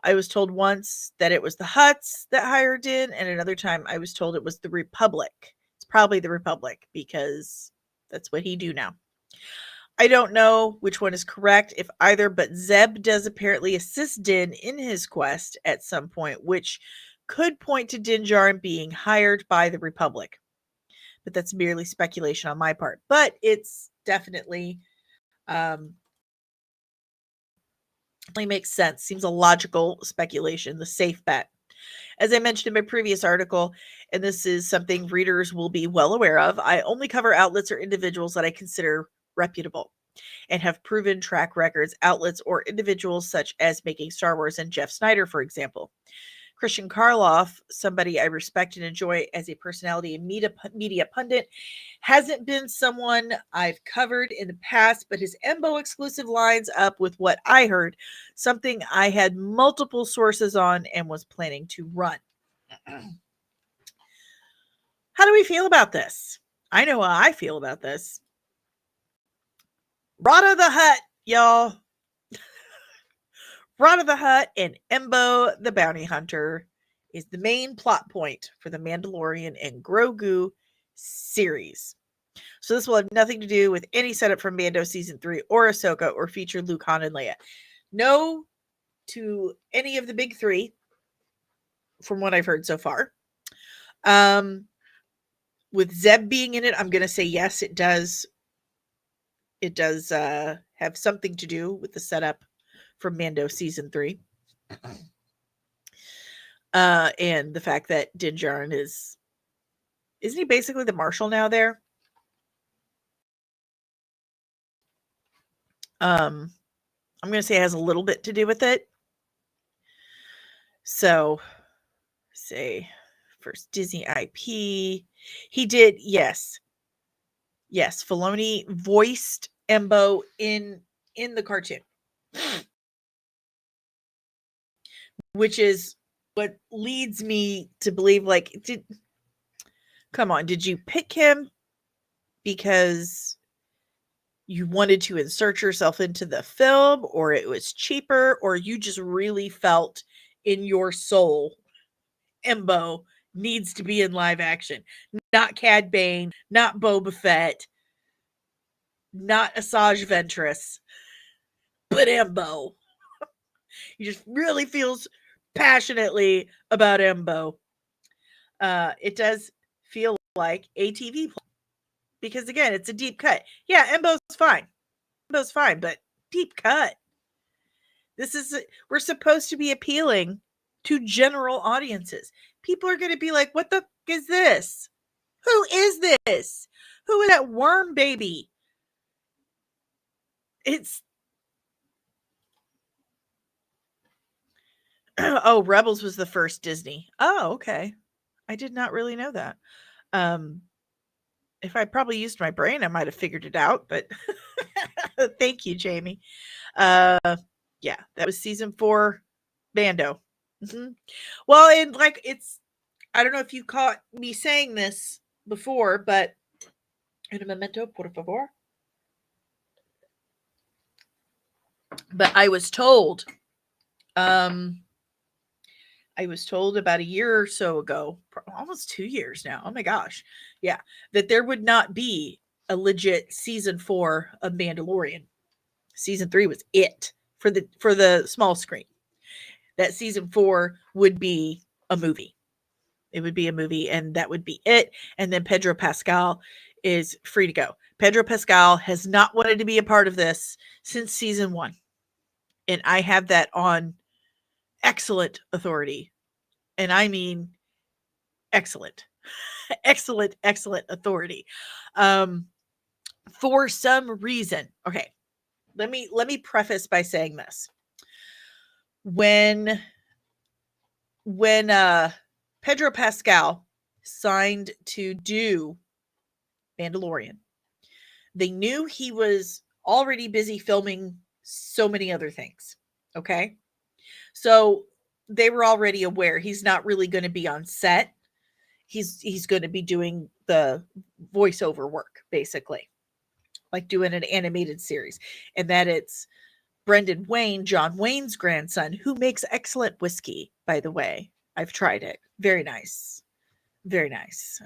I was told once that it was the Hutts that hired Din, and another time I was told it was the Republic. It's probably the Republic, because that's what he do now. I don't know which one is correct, if either, but Zeb does apparently assist Din in his quest at some point, which could point to Din Djarin being hired by the Republic. But that's merely speculation on my part. But it's definitely makes sense. Seems a logical speculation, the safe bet. As I mentioned in my previous article, and this is something readers will be well aware of, I only cover outlets or individuals that I consider reputable and have proven track records, outlets or individuals such as Making Star Wars and Jeff Snyder, for example. Christian Karloff, somebody I respect and enjoy as a personality and media pundit, hasn't been someone I've covered in the past, but his Embo exclusive lines up with what I heard, something I had multiple sources on and was planning to run. How do we feel about this? I know how I feel about this. Rada the Hutt, y'all. Rada the Hutt and Embo the Bounty Hunter is the main plot point for the Mandalorian and Grogu series. So this will have nothing to do with any setup from Mando Season 3 or Ahsoka or feature Luke, Han, and Leia. No to any of the big three, from what I've heard so far. With Zeb being in it, I'm going to say yes, it does. It does have something to do with the setup from Mando Season 3. And the fact that Din Djarin isn't he basically the marshal now there? I'm going to say it has a little bit to do with it. So, say first Disney IP. He did, yes. Yes, Filoni voiced Embo in the cartoon. Which is what leads me to believe, like, come on, did you pick him because you wanted to insert yourself into the film, or it was cheaper, or you just really felt in your soul Embo needs to be in live action? Not Cad Bane, not Boba Fett, not Asajj Ventress, but Embo. He just really feels passionately about Embo. It does feel like a TV play because, again, it's a deep cut. Yeah, Embo's fine. Embo's fine, but deep cut. We're supposed to be appealing to general audiences. People are going to be like, what the f- is this? Who is this? Who is that worm baby? It's oh, Rebels was the first Disney. Oh, okay. I did not really know that. If I probably used my brain, I might have figured it out, but thank you, Jamie. Yeah, that was season 4 Bando. Mhm. Well, and like I don't know if you caught me saying this before, but in a memento, por favor. But I was told about a year or so ago, almost 2 years now. Oh my gosh. Yeah, that there would not be a legit season 4 of Mandalorian. Season 3 was it for the small screen. That season 4 would be a movie. It would be a movie, and that would be it. And then Pedro Pascal is free to go. Pedro Pascal has not wanted to be a part of this since season 1. And I have that on excellent authority. And I mean excellent. excellent authority. For some reason. Okay. Let me preface by saying this. When Pedro Pascal signed to do Mandalorian, they knew he was already busy filming so many other things. Okay. So they were already aware he's not really going to be on set. He's going to be doing the voiceover work, basically, like doing an animated series. And that it's Brendan Wayne, John Wayne's grandson, who makes excellent whiskey, by the way. I've tried it. Very nice. Very nice.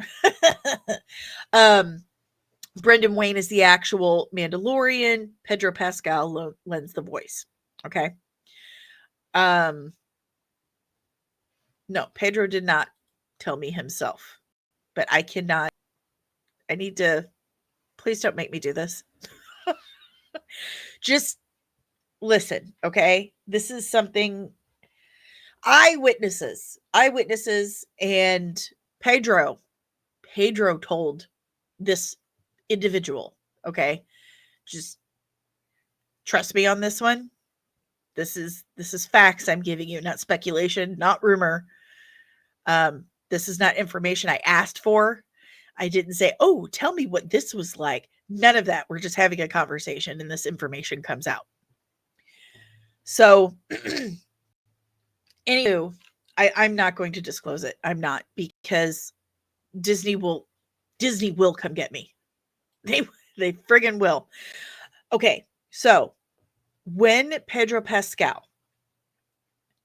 Brendan Wayne is the actual Mandalorian. Pedro Pascal lends the voice. Okay. No, Pedro did not tell me himself, but I cannot. I need to. Please don't make me do this. Just listen, okay? This is something eyewitnesses, and Pedro told this individual, okay? Just trust me on this one. This is facts I'm giving you, not speculation, not rumor. This is not information I asked for. I didn't say, oh, tell me what this was like. None of that. We're just having a conversation and this information comes out. So, anywho, I'm not going to disclose it. I'm not, because Disney will come get me. They friggin' will. Okay, so when Pedro Pascal,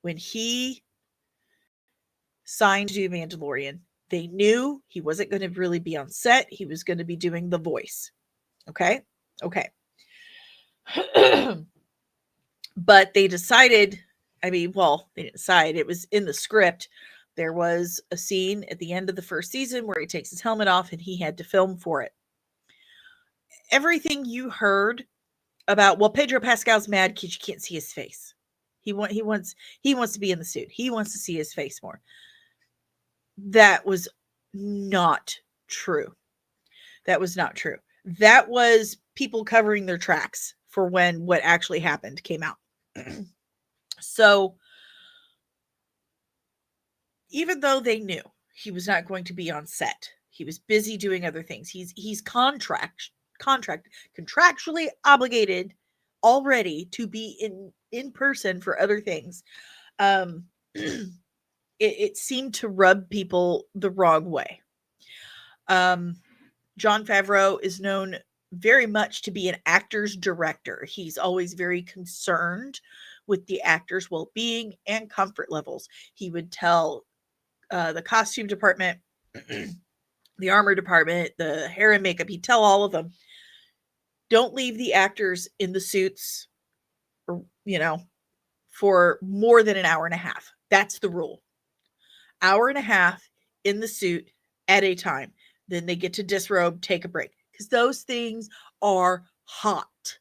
when he signed to do Mandalorian, they knew he wasn't going to really be on set. He was going to be doing the voice. Okay. But they decided, they didn't decide. It was in the script. There was a scene at the end of the first season where he takes his helmet off and he had to film for it. Everything you heard about, well, Pedro Pascal's mad because you can't see his face. He wants to be in the suit. He wants to see his face more. That was not true. That was not true. That was people covering their tracks for when what actually happened came out. So, even though they knew he was not going to be on set, he was busy doing other things. He's contractually obligated already to be in person for other things. It seemed to rub people the wrong way. Jon Favreau is known very much to be an actor's director. He's always very concerned with the actor's well-being and comfort levels. He would tell the costume department, the armor department, the hair and makeup, he'd tell all of them, don't leave the actors in the suits, for more than an hour and a half. That's the rule. Hour and a half in the suit at a time. Then they get to disrobe, take a break. Because those things are hot.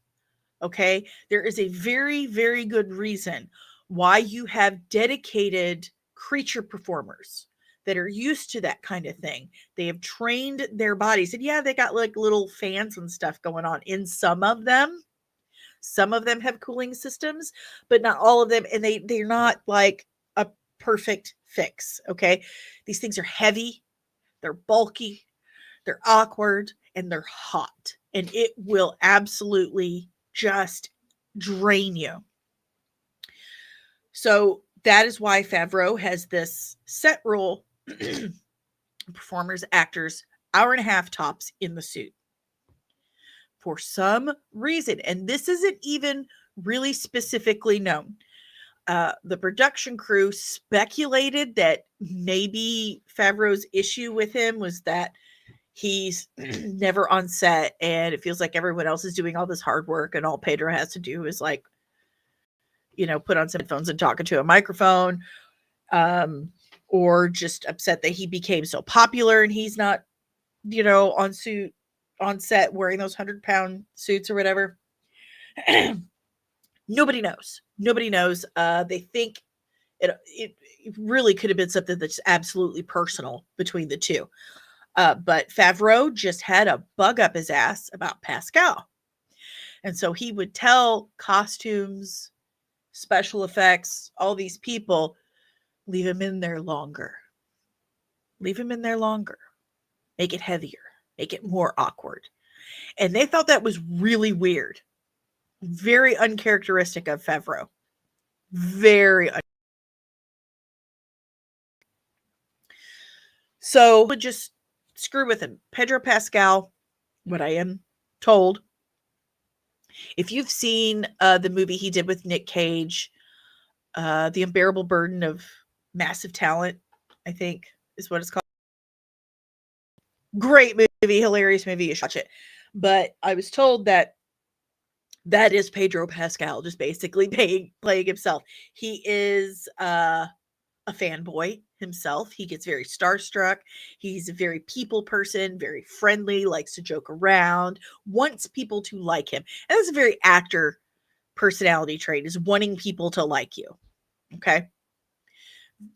Okay? There is a very, very good reason why you have dedicated creature performers that are used to that kind of thing. They have trained their bodies. And yeah, they got like little fans and stuff going on in some of them. Some of them have cooling systems, but not all of them. And they're not like a perfect fix. Okay? These things are heavy. They're bulky. They're awkward. And they're hot. And it will absolutely just drain you. So that is why Favreau has this set rule. Performers, actors, hour and a half tops in the suit. For some reason, and this isn't even really specifically known, the production crew speculated that maybe Favreau's issue with him was that he's never on set and it feels like everyone else is doing all this hard work and all Pedro has to do is like, put on some headphones and talk into a microphone, or just upset that he became so popular and he's not, on set wearing those 100-pound suits or whatever. Nobody knows. They think it really could have been something that's absolutely personal between the two. But Favreau just had a bug up his ass about Pascal. And so he would tell costumes, special effects, all these people, leave him in there longer. Make it heavier. Make it more awkward. And they thought that was really weird. Very uncharacteristic of Favreau. So would just screw with him. Pedro Pascal, what I am told, if you've seen the movie he did with Nick Cage, The Unbearable Burden of Massive Talent, I think is what it's called. Great movie, hilarious movie. You should watch it. But I was told that is Pedro Pascal, just basically playing himself. He is a fanboy himself. He gets very starstruck. He's a very people person, very friendly, likes to joke around, wants people to like him. And that's a very actor personality trait, is wanting people to like you. Okay?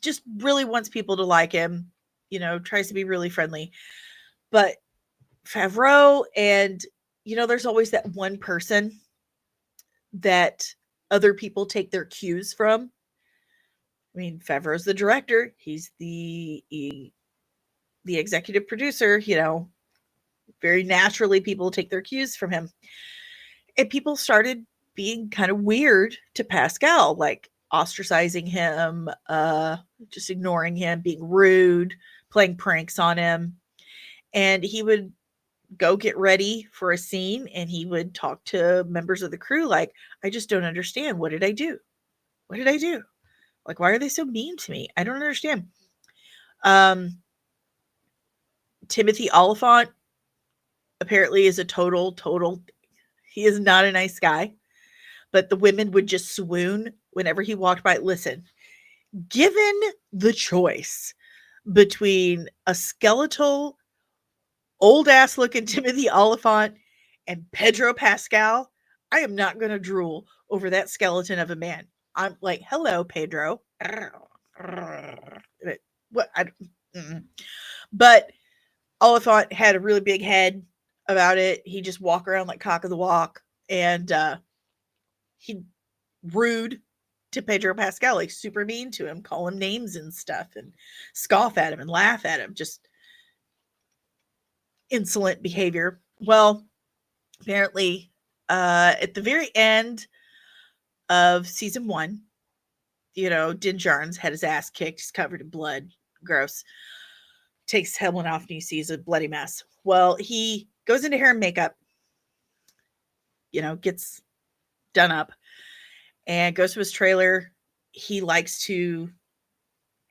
Just really wants people to like him, tries to be really friendly. But Favreau, and there's always that one person that other people take their cues from. I mean, Favreau's the director. He's the executive producer. Very naturally, people take their cues from him. And people started being kind of weird to Pascal, like ostracizing him, just ignoring him, being rude, playing pranks on him. And he would go get ready for a scene and he would talk to members of the crew like, I just don't understand. What did I do? What did I do? Like, why are they so mean to me? I don't understand. Timothy Oliphant apparently is a total, he is not a nice guy, but the women would just swoon whenever he walked by. Listen, given the choice between a skeletal, old ass looking Timothy Oliphant and Pedro Pascal, I am not going to drool over that skeleton of a man. I'm like, hello, Pedro. What? But Oliphant had a really big head about it. He just walk around like cock of the walk, and he rude to Pedro Pascal, like super mean to him, call him names and stuff, and scoff at him and laugh at him. Just insolent behavior. Well, apparently, at the very end of season 1, Din Djarin's had his ass kicked. He's covered in blood. Gross. Takes his helmet off and he sees a bloody mess. Well, he goes into hair and makeup, gets done up and goes to his trailer. He likes to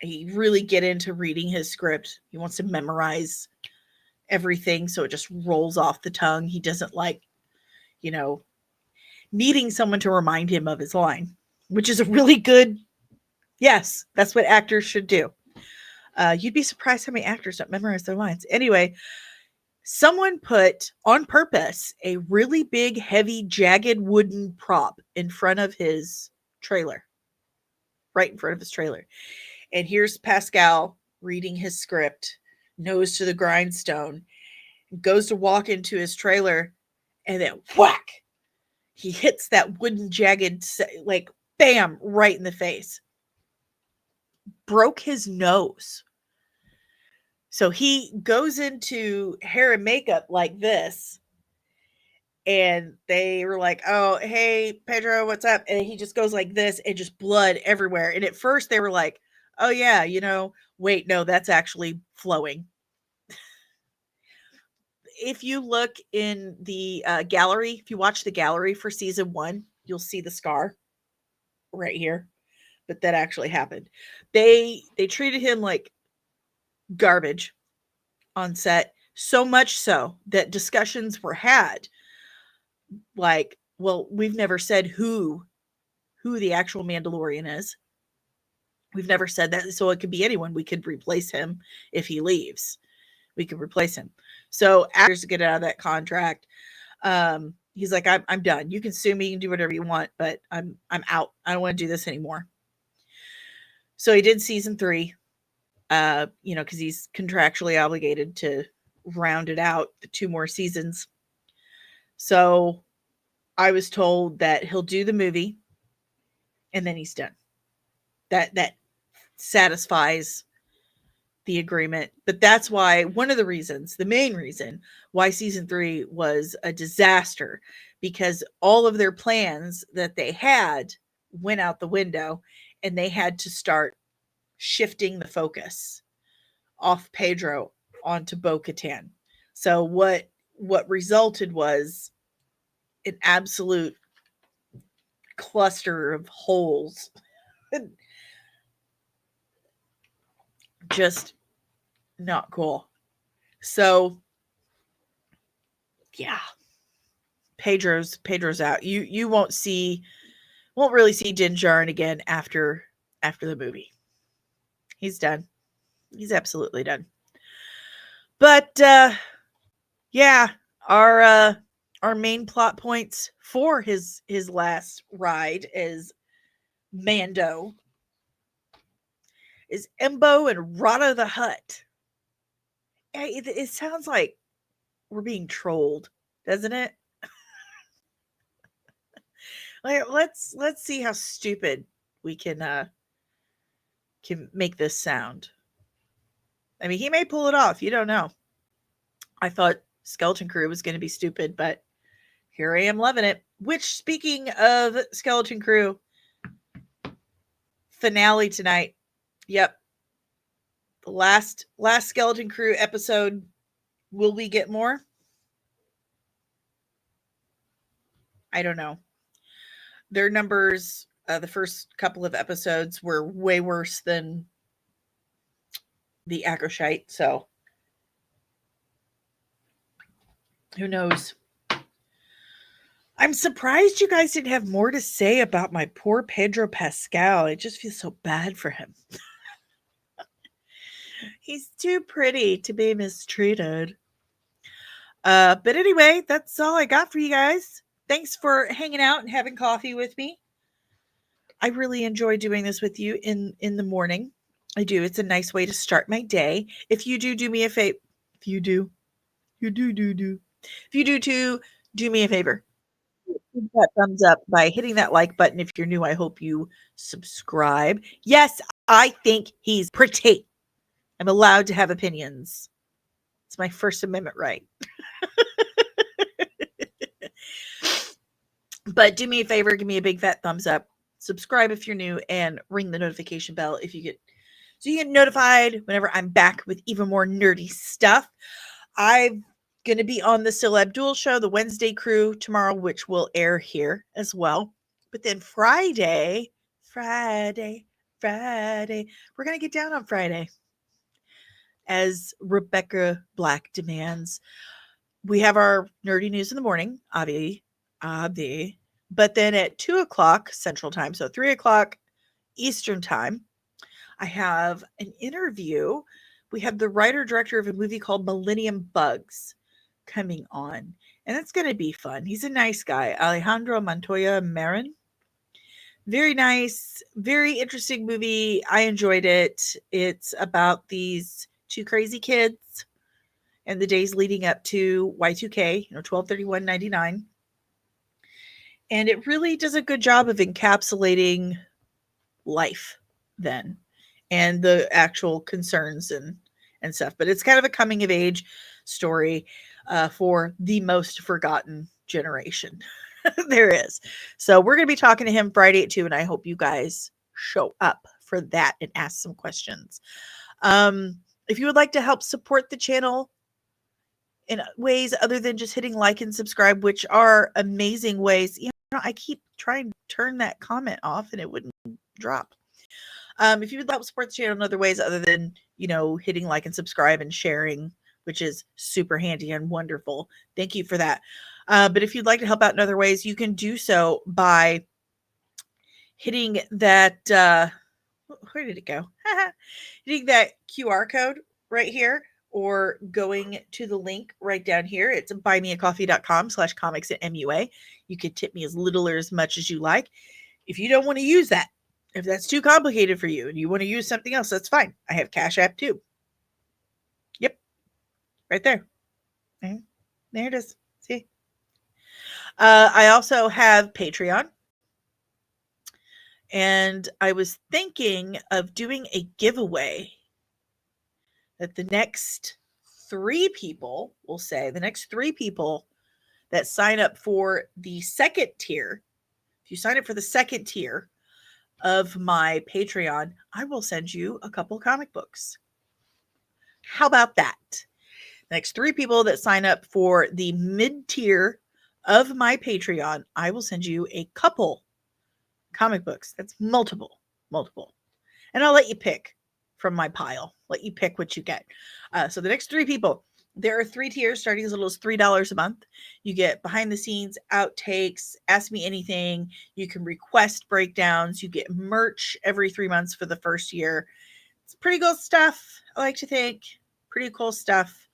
really get into reading his script. He wants to memorize everything so it just rolls off the tongue. He doesn't like, needing someone to remind him of his line, which is a really good, yes, that's what actors should do. You'd be surprised how many actors don't memorize their lines. Anyway, someone put on purpose a really big, heavy, jagged wooden prop in front of his trailer, right in front of his trailer. And here's Pascal reading his script, nose to the grindstone, goes to walk into his trailer, and then whack, he hits that wooden jagged, like, bam, right in the face. Broke his nose. So he goes into hair and makeup like this, and they were like, oh, hey, Pedro, what's up? And he just goes like this, and just blood everywhere. And at first they were like, oh, yeah, wait, no, that's actually flowing. If you look in the gallery, if you watch the gallery for season 1, you'll see the scar right here. But that actually happened. They treated him like garbage on set, so much so that discussions were had like, well, we've never said who the actual Mandalorian is. We've never said that, so it could be anyone. We could replace him if he leaves. We could replace him. So actors get out of that contract. He's like, I'm done. You can sue me, you can do whatever you want, but I'm out. I don't want to do this anymore. So he did season 3, because he's contractually obligated to round it out the 2 more seasons. So I was told that he'll do the movie and then he's done. That satisfies the agreement. But that's why one of the reasons, the main reason why season 3 was a disaster, because all of their plans that they had went out the window and they had to start shifting the focus off Pedro onto Bo-Katan. So what resulted was an absolute cluster of holes. Just not cool. So yeah, Pedro's out. You won't really see Din Djarin again after the movie. He's done. He's absolutely done. But yeah, our main plot points for his last ride is Mando, is Embo and Rada the Hutt. It sounds like we're being trolled, doesn't it? Like, let's see how stupid we can can make this sound. I mean, he may pull it off. You don't know. I thought Skeleton Crew was going to be stupid, but here I am loving it. Which, speaking of Skeleton Crew, finale tonight. Yep. The last Skeleton Crew episode. Will we get more? I don't know. Their numbers, the first couple of episodes were way worse than the Akoshite, so who knows? I'm surprised you guys didn't have more to say about my poor Pedro Pascal. I just feel so bad for him. He's too pretty to be mistreated. But anyway, that's all I got for you guys. Thanks for hanging out and having coffee with me. I really enjoy doing this with you in the morning. I do. It's a nice way to start my day. If you do me a favor, if you do too, do me a favor. Hit that thumbs up by hitting that like button. If you're new, I hope you subscribe. Yes, I think he's pretty. I'm allowed to have opinions. It's my First Amendment right. But do me a favor, give me a big fat thumbs up. Subscribe if you're new, and ring the notification bell if you get so you get notified whenever I'm back with even more nerdy stuff. I'm going to be on the Celeb Duel show, the Wednesday crew tomorrow, which will air here as well. But then Friday, we're going to get down on Friday. As Rebecca Black demands, we have our nerdy news in the morning, obvi. But then at 2 o'clock Central Time, so 3 o'clock Eastern Time, I have an interview. We have the writer-director of a movie called Millennium Bugs coming on, and it's going to be fun. He's a nice guy, Alejandro Montoya Marin. Very nice, very interesting movie. I enjoyed it. It's about these two crazy kids and the days leading up to Y2K, 12/31/99. And it really does a good job of encapsulating life then and the actual concerns and stuff. But it's kind of a coming of age story for the most forgotten generation there is. So we're going to be talking to him Friday at 2, and I hope you guys show up for that and ask some questions. If you would like to help support the channel in ways other than just hitting like and subscribe, which are amazing ways, I keep trying to turn that comment off and it wouldn't drop. If you would help support the channel in other ways other than, hitting like and subscribe and sharing, which is super handy and wonderful, thank you for that. But if you'd like to help out in other ways, you can do so by hitting that, where did it go? Hitting that QR code right here, or going to the link right down here. It's buymeacoffee.com/comicsatmua. You could tip me as little or as much as you like. If you don't want to use that, if that's too complicated for you and you want to use something else, that's fine. I have Cash App too. Yep. Right there. There it is. See? I also have Patreon. And I was thinking of doing a giveaway that the next 3 people that sign up for the second tier, if you sign up for the second tier of my Patreon, I will send you a couple comic books. How about that? The next 3 people that sign up for the mid tier of my Patreon, I will send you a couple comic books. That's multiple. And I'll let you pick from my pile. Let you pick what you get. So the next 3 people, there are 3 tiers starting as little as $3 a month. You get behind the scenes, outtakes, ask me anything. You can request breakdowns. You get merch every 3 months for the first year. It's pretty cool stuff. I like to think pretty cool stuff.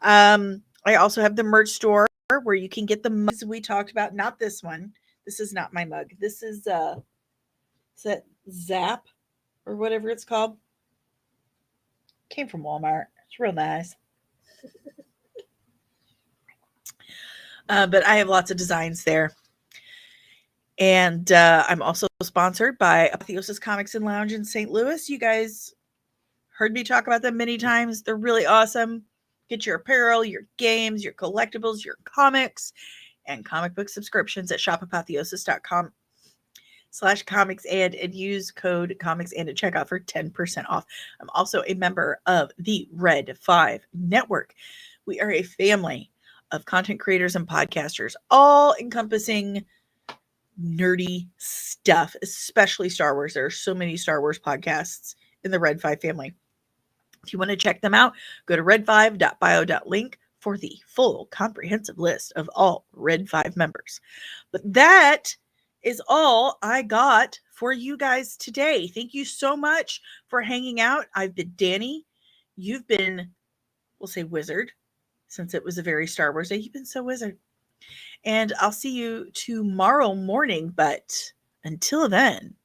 I also have the merch store where you can get the mugs we talked about. Not this one. This is not my mug. This is that Zap or whatever it's called. Came from Walmart. It's real nice. But I have lots of designs there. And I'm also sponsored by Apotheosis Comics and Lounge in St. Louis. You guys heard me talk about them many times. They're really awesome. Get your apparel, your games, your collectibles, your comics, and comic book subscriptions at shopapotheosis.com/comics and use code comics and at checkout for 10% off. I'm also a member of the Red 5 Network. We are a family of content creators and podcasters, all encompassing nerdy stuff, especially Star Wars. There are so many Star Wars podcasts in the Red 5 family. If you want to check them out, go to red5.bio.link for the full comprehensive list of all Red 5 members. But that is all I got for you guys today. Thank you so much for hanging out. I've been Danny. You've been, we'll say wizard, since it was a very Star Wars day. You've been so wizard. And I'll see you tomorrow morning. But until then,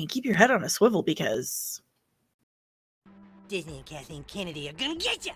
keep your head on a swivel because Disney and Kathleen Kennedy are gonna get you!